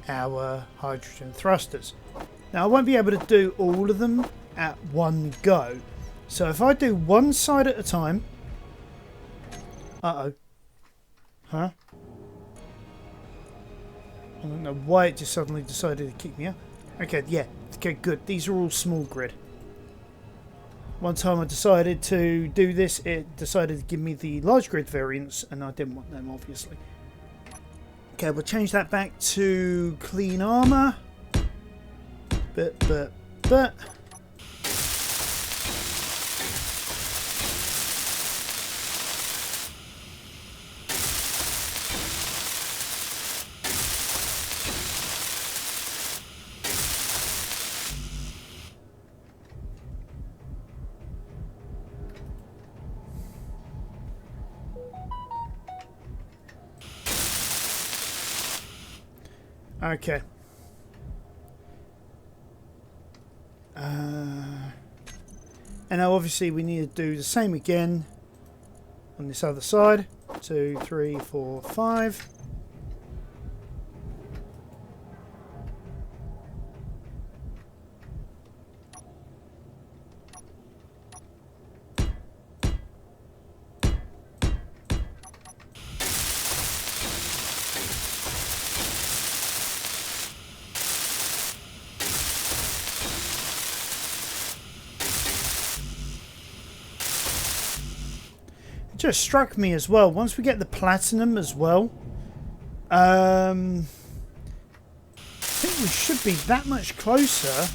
our hydrogen thrusters. Now I won't be able to do all of them at one go. So if I do one side at a time. Uh-oh. Huh? I don't know why it just suddenly decided to kick me out. Okay, yeah. Okay, good. These are all small grid. One time I decided to do this, it decided to give me the large grid variants, and I didn't want them, obviously. Okay, we'll change that back to clean armor. But. Okay. And now obviously we need to do the same again on this other side. 2, 3, 4, 5. Just struck me as well, once we get the platinum as well, I think we should be that much closer.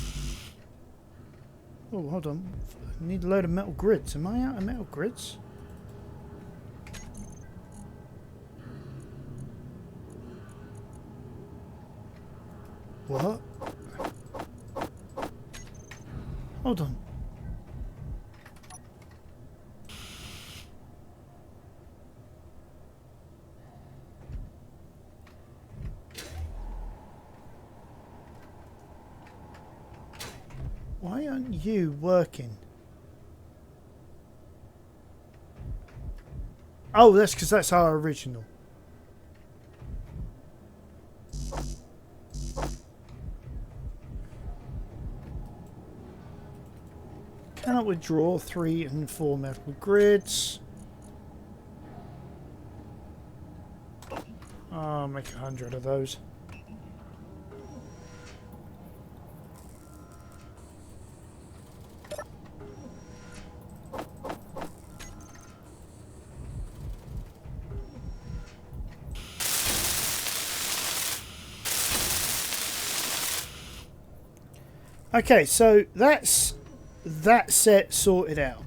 Oh, hold on. I need a load of metal grids. Am I out of metal grids? What? Hold on. Why aren't you working? Oh, that's because that's our original. Cannot withdraw 3 and 4 metal grids. I'll make 100 of those. Okay, so that's that set sorted out.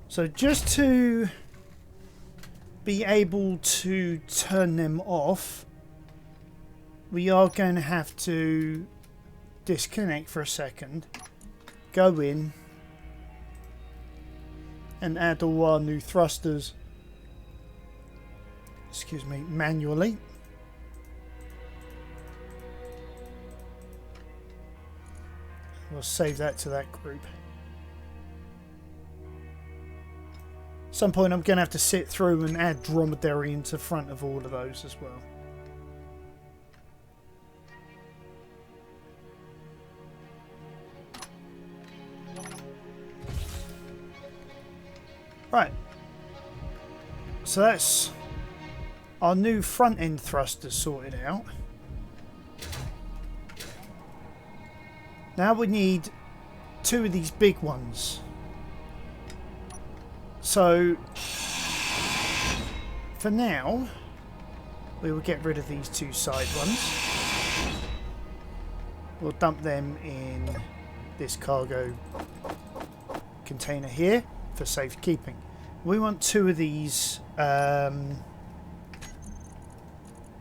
So just to be able to turn them off, we are going to have to disconnect for a second, go in and add all our new thrusters, excuse me, manually. We'll save that to that group. At some point I'm going to have to sit through and add dromedary into front of all of those as well. Right, so that's our new front end thrusters sorted out. Now we need 2 of these big ones. So for now we will get rid of these 2 side ones. We'll dump them in this cargo container here for safekeeping. We want 2 of these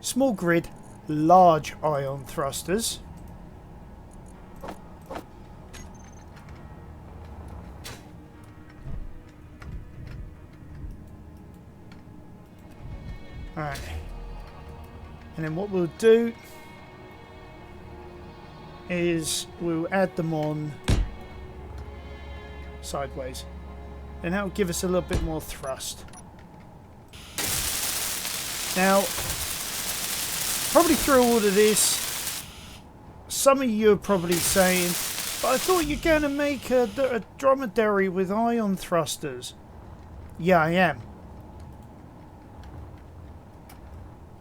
small grid large ion thrusters. Alright, and then what we'll do is we'll add them on sideways, and that will give us a little bit more thrust. Now, probably through all of this, some of you are probably saying, but I thought you're going to make a dromedary with ion thrusters. Yeah, I am.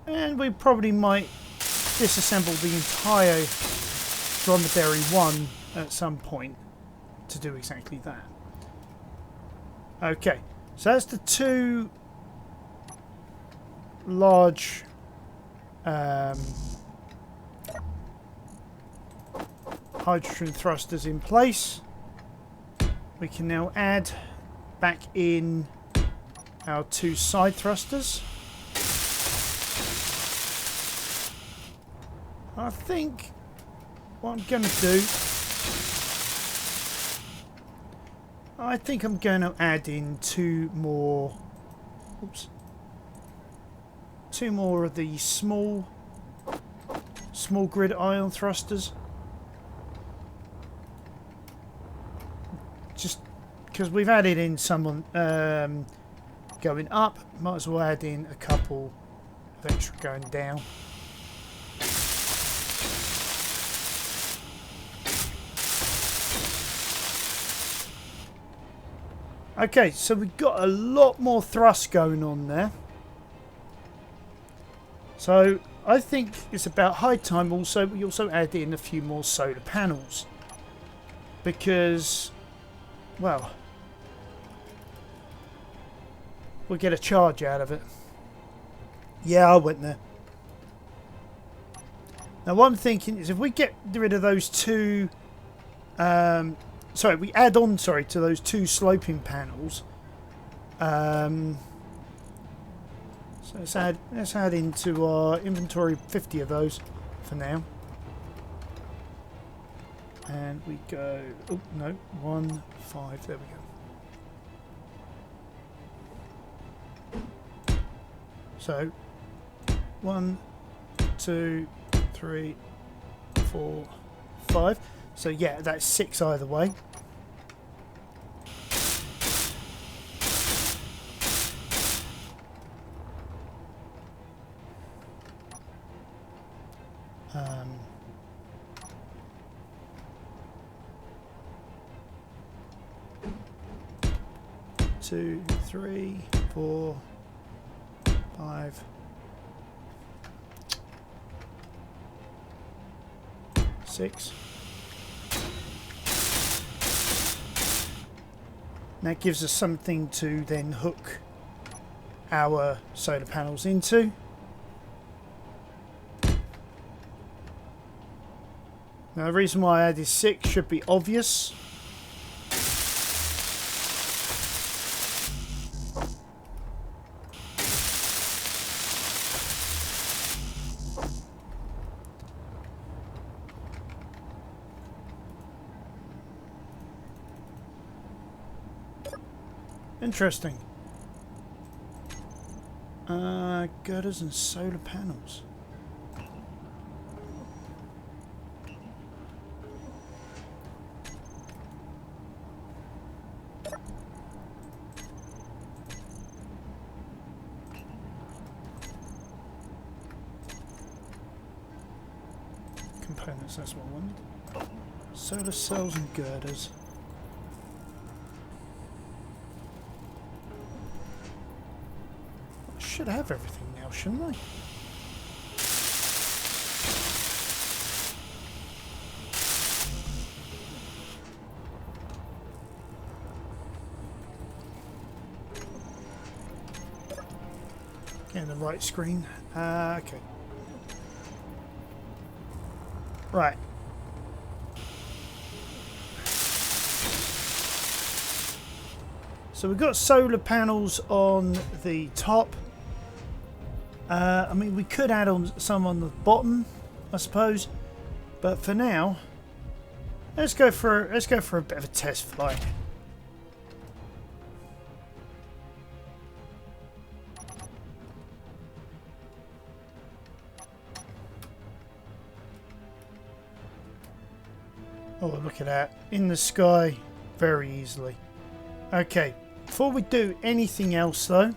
And we probably might disassemble the entire dromedary 1 at some point to do exactly that. Okay, so that's the 2 large hydrogen thrusters in place. We can now add back in our 2 side thrusters. I think what I'm going to do, I think I'm going to add in 2 more, oops, 2 more of the small grid ion thrusters. Just because we've added in someone going up, might as well add in a couple of extra going down. Okay, so we've got a lot more thrust going on there. So I think it's about high time also we also add in a few more solar panels. Because, well, we'll get a charge out of it. Yeah, I went there. Now what I'm thinking is if we get rid of those 2... sorry, we add on, to those 2 sloping panels. So let's add into our inventory 50 of those for now. And we go, oh no, 1, 5, there we go. So 1, 2, 3, 4, 5. So yeah, that's 6 either way. Two, 3, 4, 5, 6. That gives us something to then hook our solar panels into. Now the reason why I added 6 should be obvious. Interesting. Girders and solar panels. Components, that's what I wanted. Solar cells and girders. I should have everything now, shouldn't I? Getting the right screen. Okay. Right. So we've got solar panels on the top. I mean, we could add on some on the bottom, I suppose, but for now, let's go for a bit of a test flight. Oh, look at that. In the sky very easily. Okay, before we do anything else though,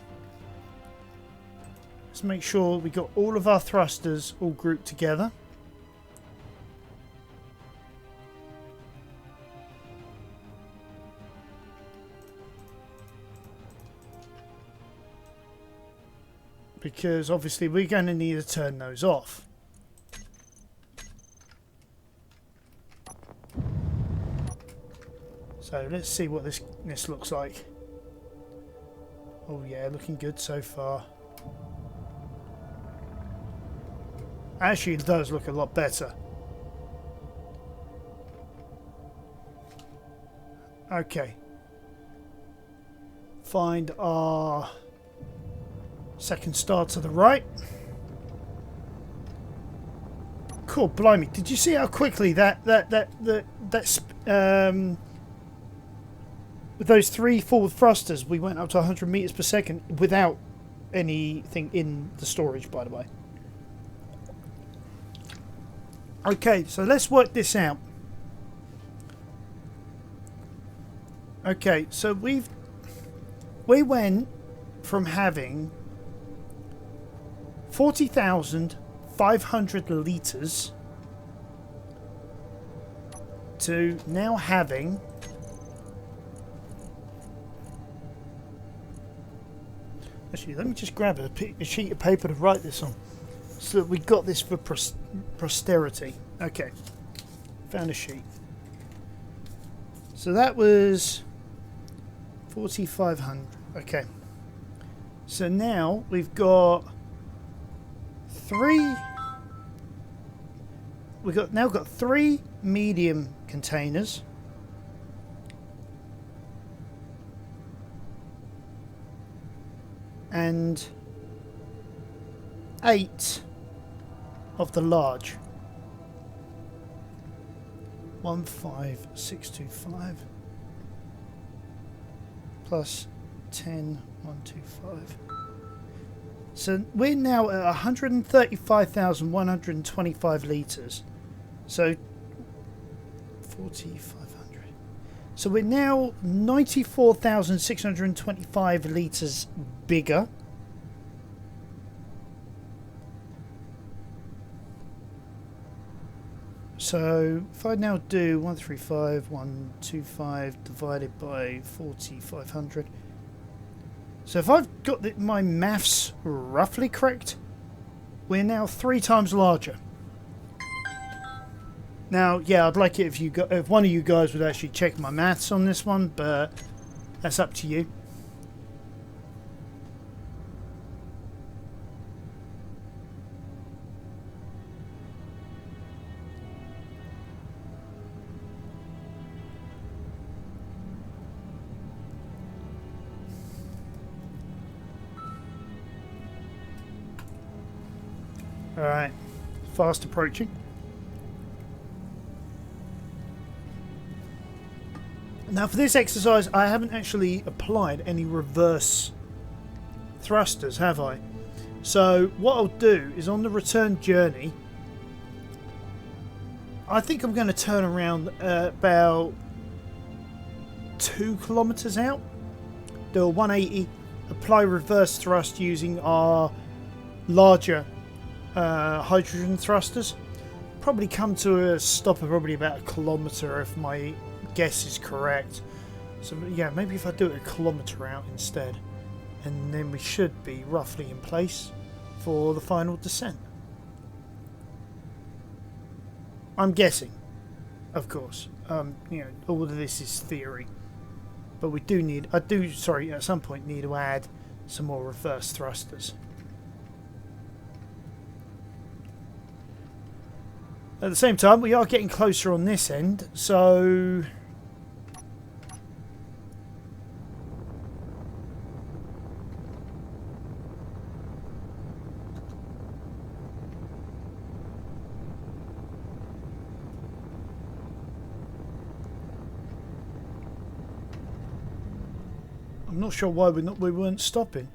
let's make sure we got all of our thrusters all grouped together. Because obviously we're going to need to turn those off. So let's see what this looks like. Oh yeah, looking good so far. Actually, it does look a lot better. Okay. Find our second star to the right. Cool, blimey! Did you see how quickly with those 3 forward thrusters, we went up to 100 meters per second without anything in the storage, by the way. Okay, so let's work this out. Okay, so we went from having 40,500 litres to now having actually, let me just grab a sheet of paper to write this on so that we got this for posterity. Okay, found a sheet. So that was 4,500. Okay, so now we've got now got 3 medium containers. And 8 of the large. 15625 plus 10 125. So we're now at 135,125 litres. So 4,500. So we're now 94,625 litres bigger. So if I now do 135,125 divided by 4,500. So if I've got my maths roughly correct, we're now 3 times larger. Now, yeah, I'd like it if one of you guys would actually check my maths on this one, but that's up to you. Alright, fast approaching. Now for this exercise I haven't actually applied any reverse thrusters, have I? So what I'll do is on the return journey I think I'm going to turn around about 2 kilometers out, do a 180, apply reverse thrust using our larger hydrogen thrusters. Probably come to a stop of probably about 1 kilometer if my guess is correct. So yeah, maybe if I do it 1 kilometer out instead, and then we should be roughly in place for the final descent. I'm guessing, of course. You know, all of this is theory, but we do need. At some point need to add some more reverse thrusters. At the same time, we are getting closer on this end, so I'm not sure why we weren't stopping.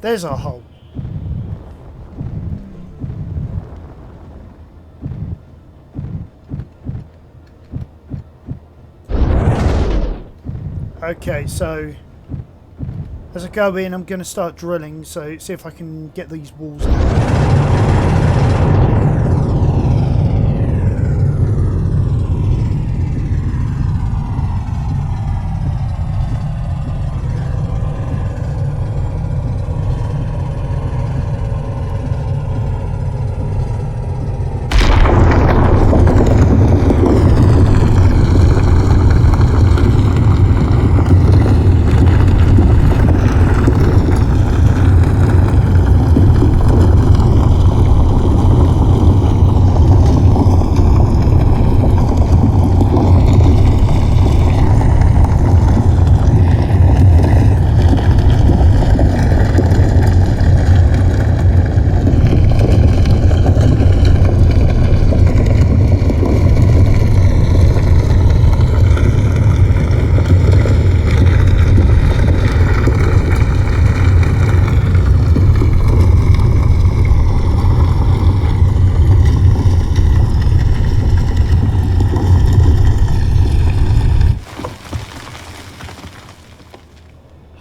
There's our hole. Okay, so as I go in, I'm going to start drilling, so see if I can get these walls out.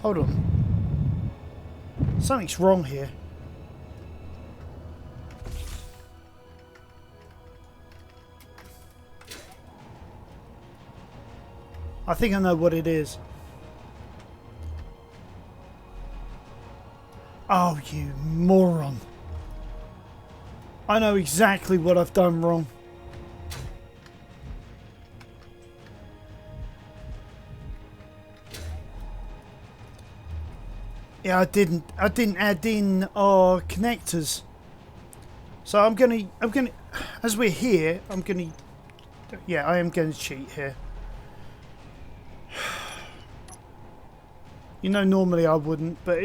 Hold on. Something's wrong here. I think I know what it is. Oh, you moron. I know exactly what I've done wrong. Yeah, I didn't add in our connectors. So I'm gonna, as we're here, yeah, I am going to cheat here. You know, normally I wouldn't, but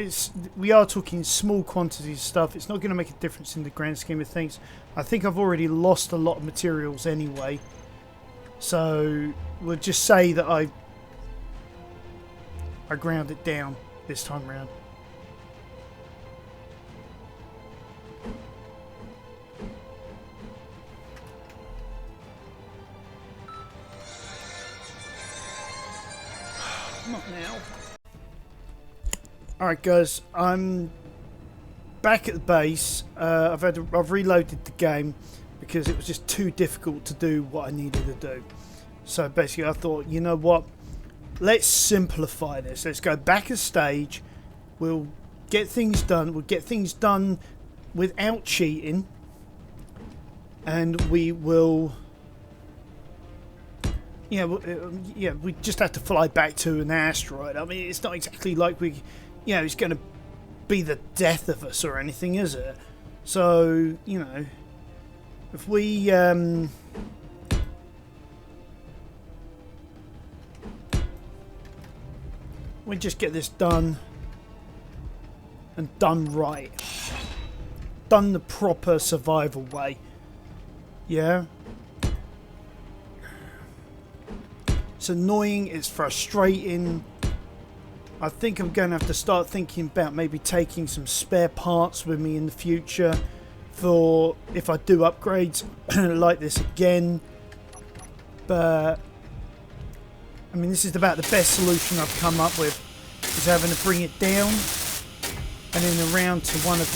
we are talking small quantities of stuff. It's not going to make a difference in the grand scheme of things. I think I've already lost a lot of materials anyway. So we'll just say that I ground it down this time round. Not now. Alright guys, I'm back at the base. I've reloaded the game because it was just too difficult to do what I needed to do. So basically I thought, you know what, let's simplify this. Let's go back a stage. We'll get things done. We'll get things done without cheating, and we will. Yeah, we just have to fly back to an asteroid. I mean, it's not exactly like it's going to be the death of us or anything, is it? So, if we just get this done and done right, done the proper survival way, yeah. It's annoying, it's frustrating. I think I'm going to have to start thinking about maybe taking some spare parts with me in the future for if I do upgrades like this again. But I mean, this is about the best solution I've come up with, is having to bring it down and then around to one of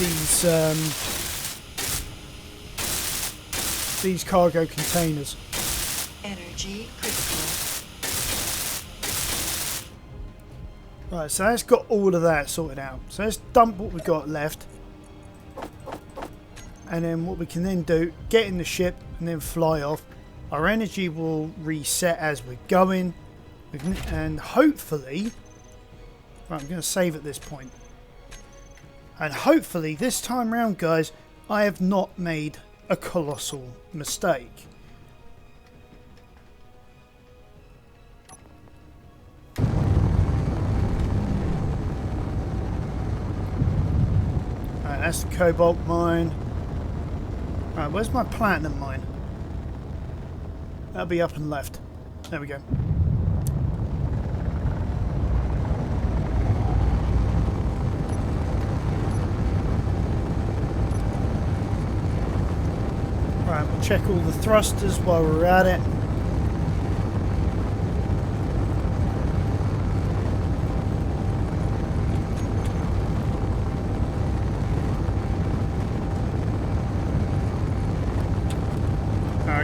these cargo containers. Energy critical. Right, so that's got all of that sorted out. So let's dump what we've got left. And then what we can then do, get in the ship and then fly off. Our energy will reset as we're going. And hopefully... Right, I'm going to save at this point. And hopefully this time round, guys, I have not made a colossal mistake. That's the cobalt mine. Right, where's my platinum mine? That'll be up and left. There we go. Right, we'll check all the thrusters while we're at it.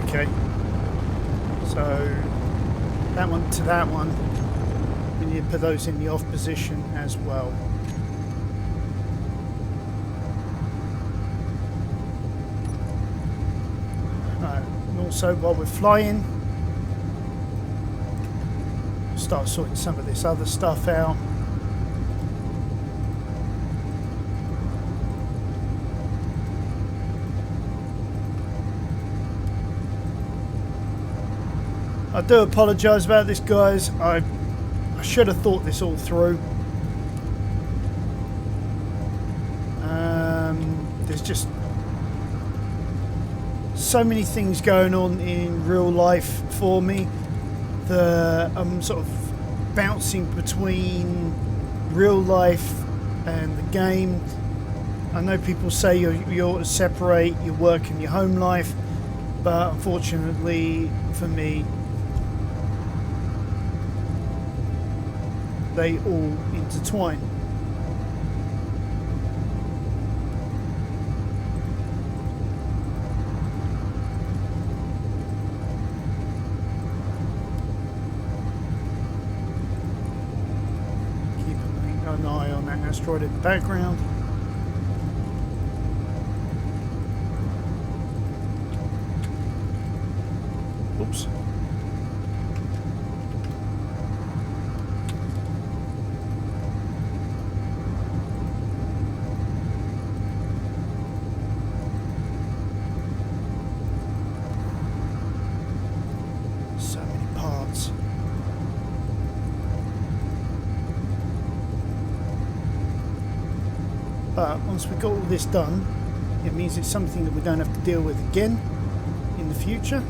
Okay, so that one to that one, we need to put those in the off position as well. Right, and also while we're flying, start sorting some of this other stuff out. I do apologise about this, guys. I should have thought this all through. There's just so many things going on in real life for me that I'm sort of bouncing between real life and the game. I know people say you ought to separate your work and your home life, but unfortunately for me, they all intertwine. Keep an eye on that asteroid in the background. Oops. But once we've got all this done, it means it's something that we don't have to deal with again in the future.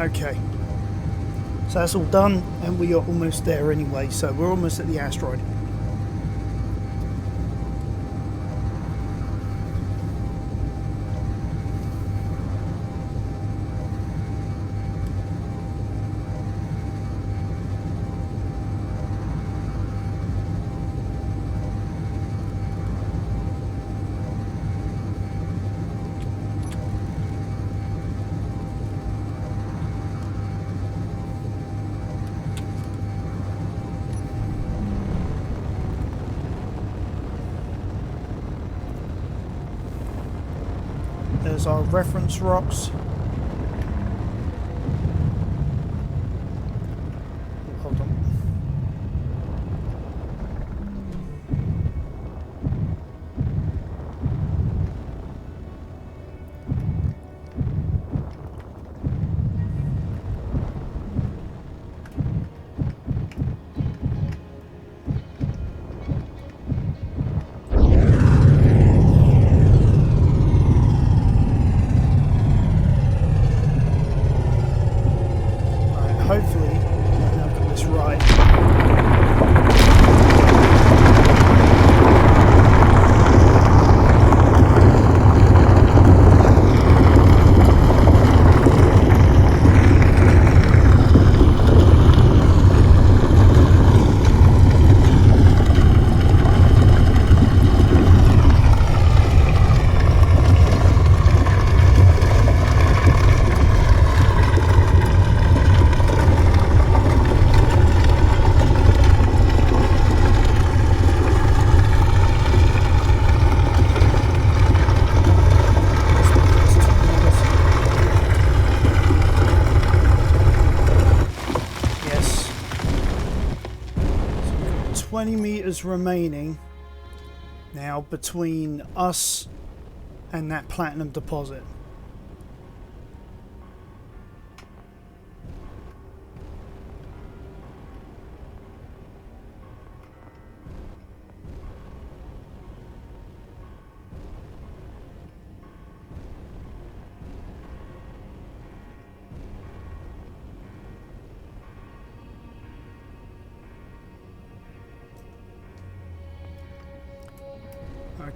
Okay. So that's all done, and we are almost there anyway, so we're almost at the asteroid. There's our reference rocks. Hold on. Hopefully, I've got this right. Yes. So we've got 20 meters remaining now between us and that platinum deposit.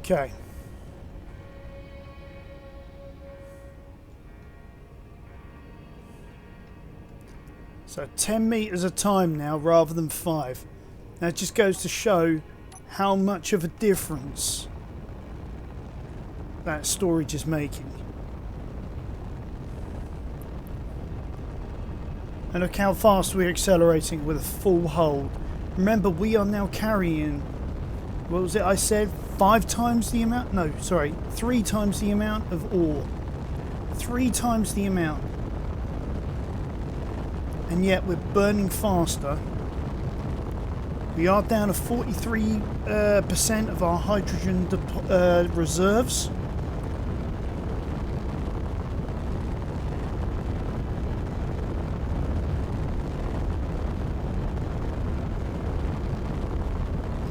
Okay. So 10 meters a time now rather than 5. That just goes to show how much of a difference that storage is making. And look how fast we're accelerating with a full hold. Remember, we are now carrying, what was it I said? 5 times the amount? No, sorry, 3 times the amount of ore. 3 times the amount. And yet we're burning faster. We are down to 43% of our hydrogen reserves.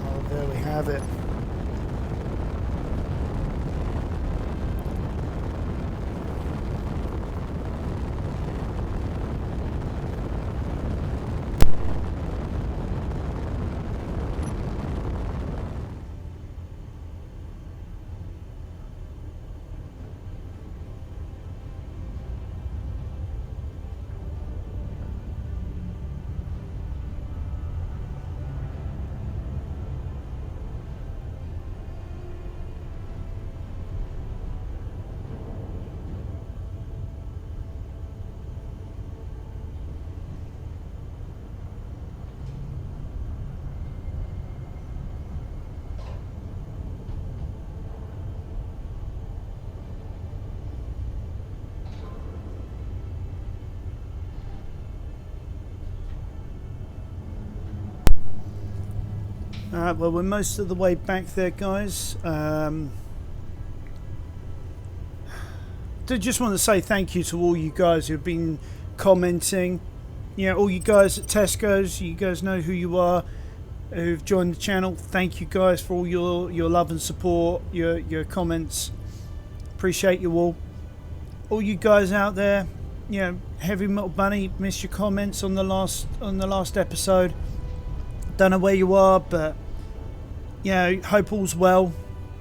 Oh, there we have it. Alright, well, we're most of the way back there, guys. Just want to say thank you to all you guys who've been commenting. You know, all you guys at Tesco's, you guys know who you are, who've joined the channel. Thank you guys for all your love and support, your comments. Appreciate you all. All you guys out there, you know, Heavy Metal Bunny, missed your comments on the last episode. Don't know where you are, but hope all's well.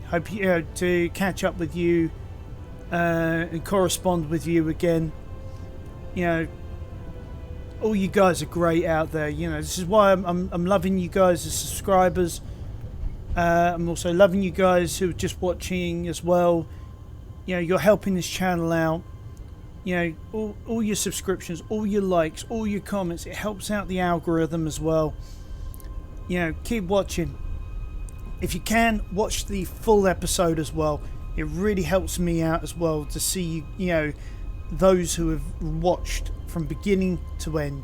Hope to catch up with you and correspond with you again. All you guys are great out there. This is why I'm loving you guys as subscribers. I'm also loving you guys who are just watching as well. You're helping this channel out. All your subscriptions, all your likes, all your comments, it helps out the algorithm as well. Keep watching. If you can, watch the full episode as well. It really helps me out as well to see, those who have watched from beginning to end.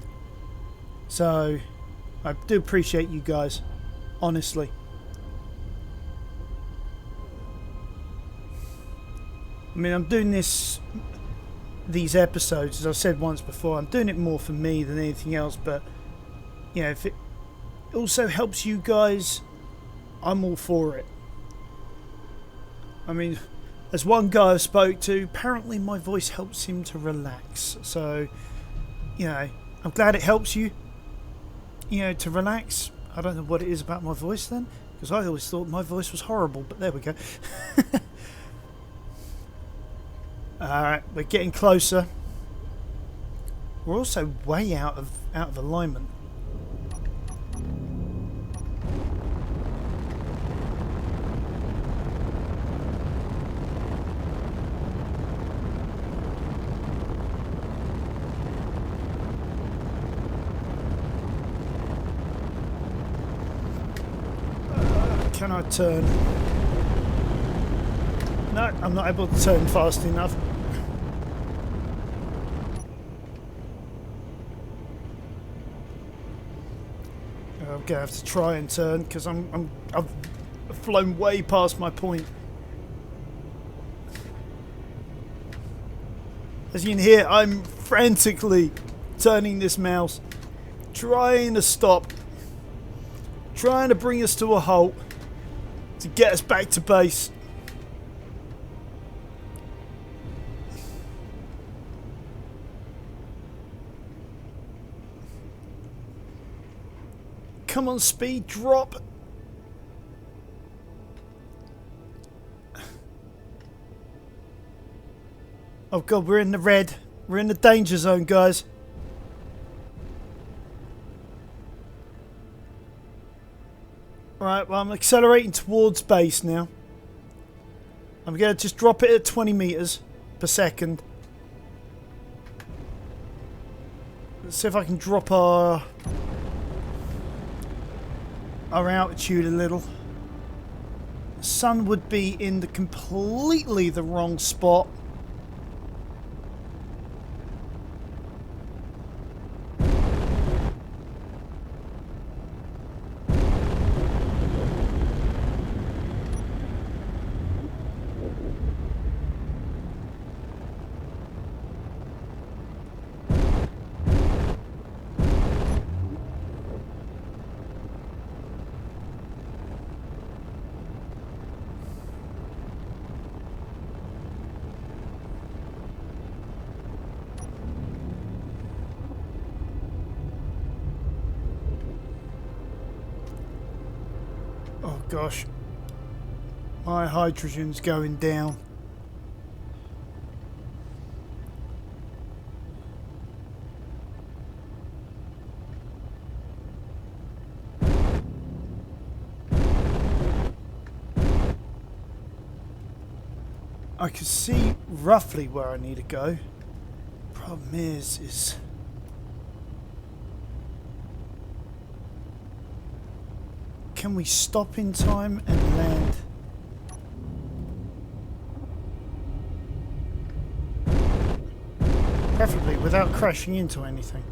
So, I do appreciate you guys, honestly. I mean, I'm doing these episodes, as I've said once before, I'm doing it more for me than anything else, but if it also helps you guys, I'm all for it. I mean, as one guy I spoke to, apparently my voice helps him to relax. So, I'm glad it helps you, to relax. I don't know what it is about my voice then, because I always thought my voice was horrible, but there we go. Alright, we're getting closer. We're also way out of alignment. Can I turn? No, I'm not able to turn fast enough. I'm gonna have to try and turn because I've flown way past my point. As you can hear, I'm frantically turning this mouse, trying to stop, trying to bring us to a halt, to get us back to base. Come on, speed, drop. Oh god, we're in the red. We're in the danger zone, guys. Right, well, I'm accelerating towards base now. I'm going to just drop it at 20 meters per second. Let's see if I can drop our altitude a little. The sun would be in completely the wrong spot. Oh gosh, my hydrogen's going down. I can see roughly where I need to go. Problem is can we stop in time and land? Preferably without crashing into anything.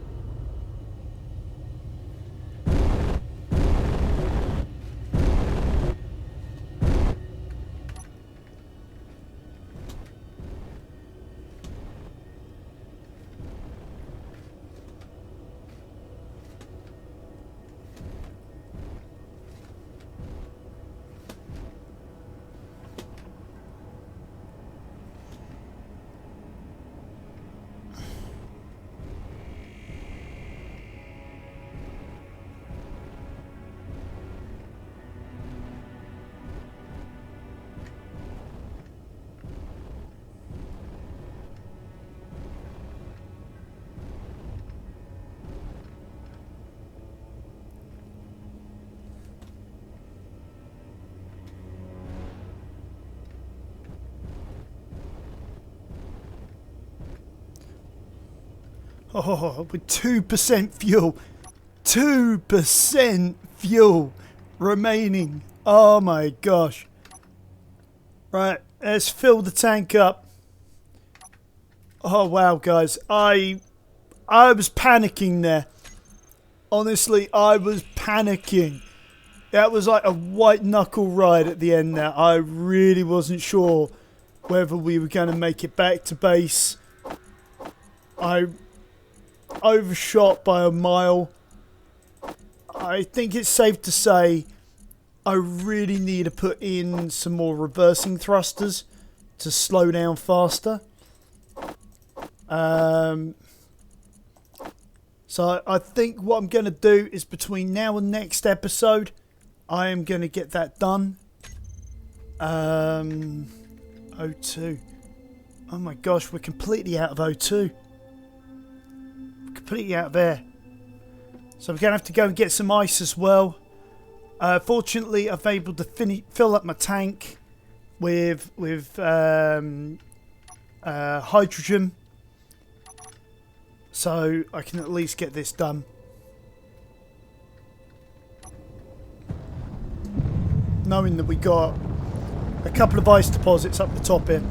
Oh, with 2% fuel. 2% fuel remaining. Oh my gosh. Right, let's fill the tank up. Oh wow, guys. I was panicking there. Honestly, I was panicking. That was like a white knuckle ride at the end there. I really wasn't sure whether we were going to make it back to base. I overshot by a mile. I think it's safe to say I really need to put in some more reversing thrusters to slow down faster. So I think what I'm going to do is between now and next episode, I am going to get that done. O2. Oh my gosh, we're completely out of O2. Completely out of air. So we're going to have to go and get some ice as well. Fortunately, I've been able to fill up my tank with hydrogen. So I can at least get this done. Knowing that we got a couple of ice deposits up the top here.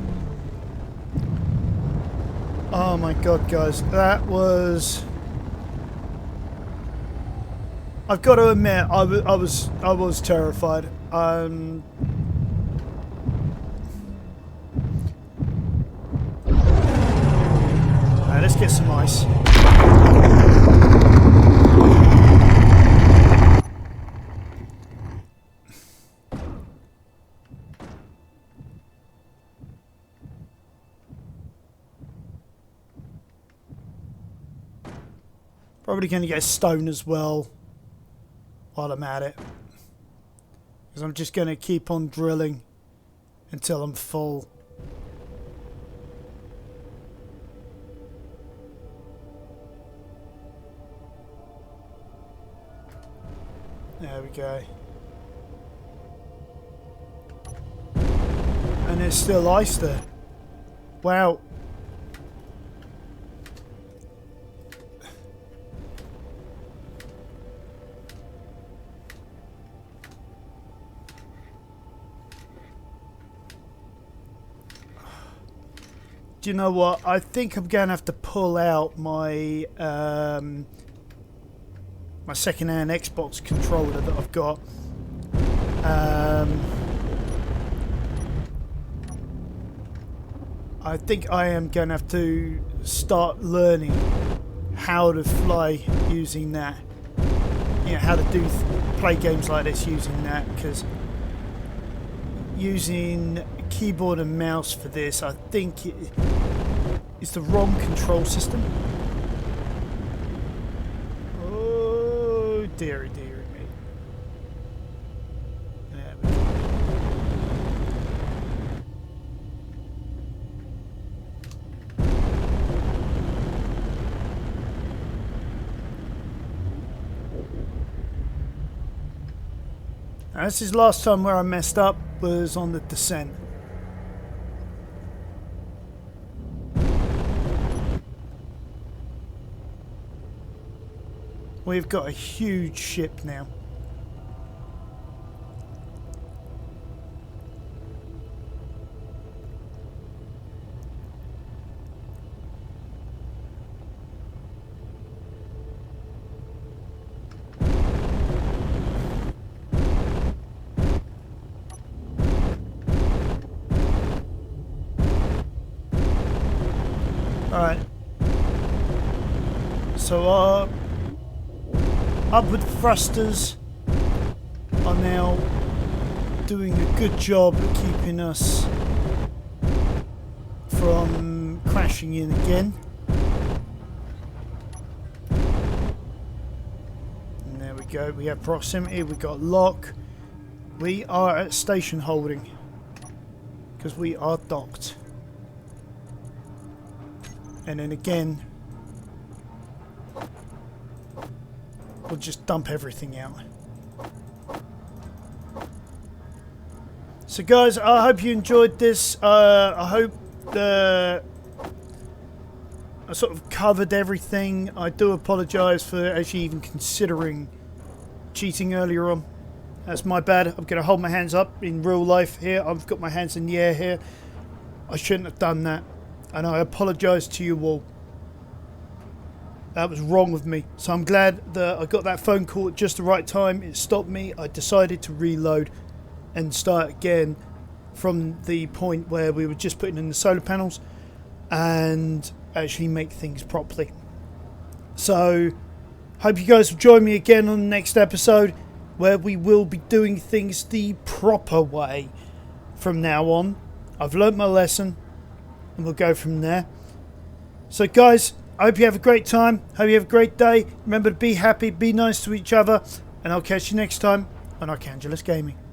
Oh my god, guys, that was... I've got to admit, I was terrified. Let's get some ice. Probably going to get a stone as well while I'm at it. Because I'm just going to keep on drilling until I'm full. There we go. And there's still ice there. Wow. Do you know what? I think I'm going to have to pull out my my second-hand Xbox controller that I've got. I think I am going to have to start learning how to fly using that. You know, how to play games like this using that, because using keyboard and mouse for this, I think it's the wrong control system. Oh, dearie, dearie me. There we go. Now, this is last time where I messed up was on the descent. We've got a huge ship now. Alright. So upward thrusters are now doing a good job at keeping us from crashing in again. And there we go, we have proximity, we got lock. We are at station holding because we are docked. And then again, we'll just dump everything out. So guys, I hope you enjoyed this. I hope I sort of covered everything. I do apologise for actually even considering cheating earlier on. That's my bad. I'm going to hold my hands up in real life here. I've got my hands in the air here. I shouldn't have done that. And I apologise to you all. That was wrong with me. So I'm glad that I got that phone call at just the right time. It stopped me. I decided to reload and start again from the point where we were just putting in the solar panels and actually make things properly. So hope you guys will join me again on the next episode, where we will be doing things the proper way from now on. I've learnt my lesson and we'll go from there. So guys, I hope you have a great time. Hope you have a great day. Remember to be happy, be nice to each other, and I'll catch you next time on Archangelus Gaming.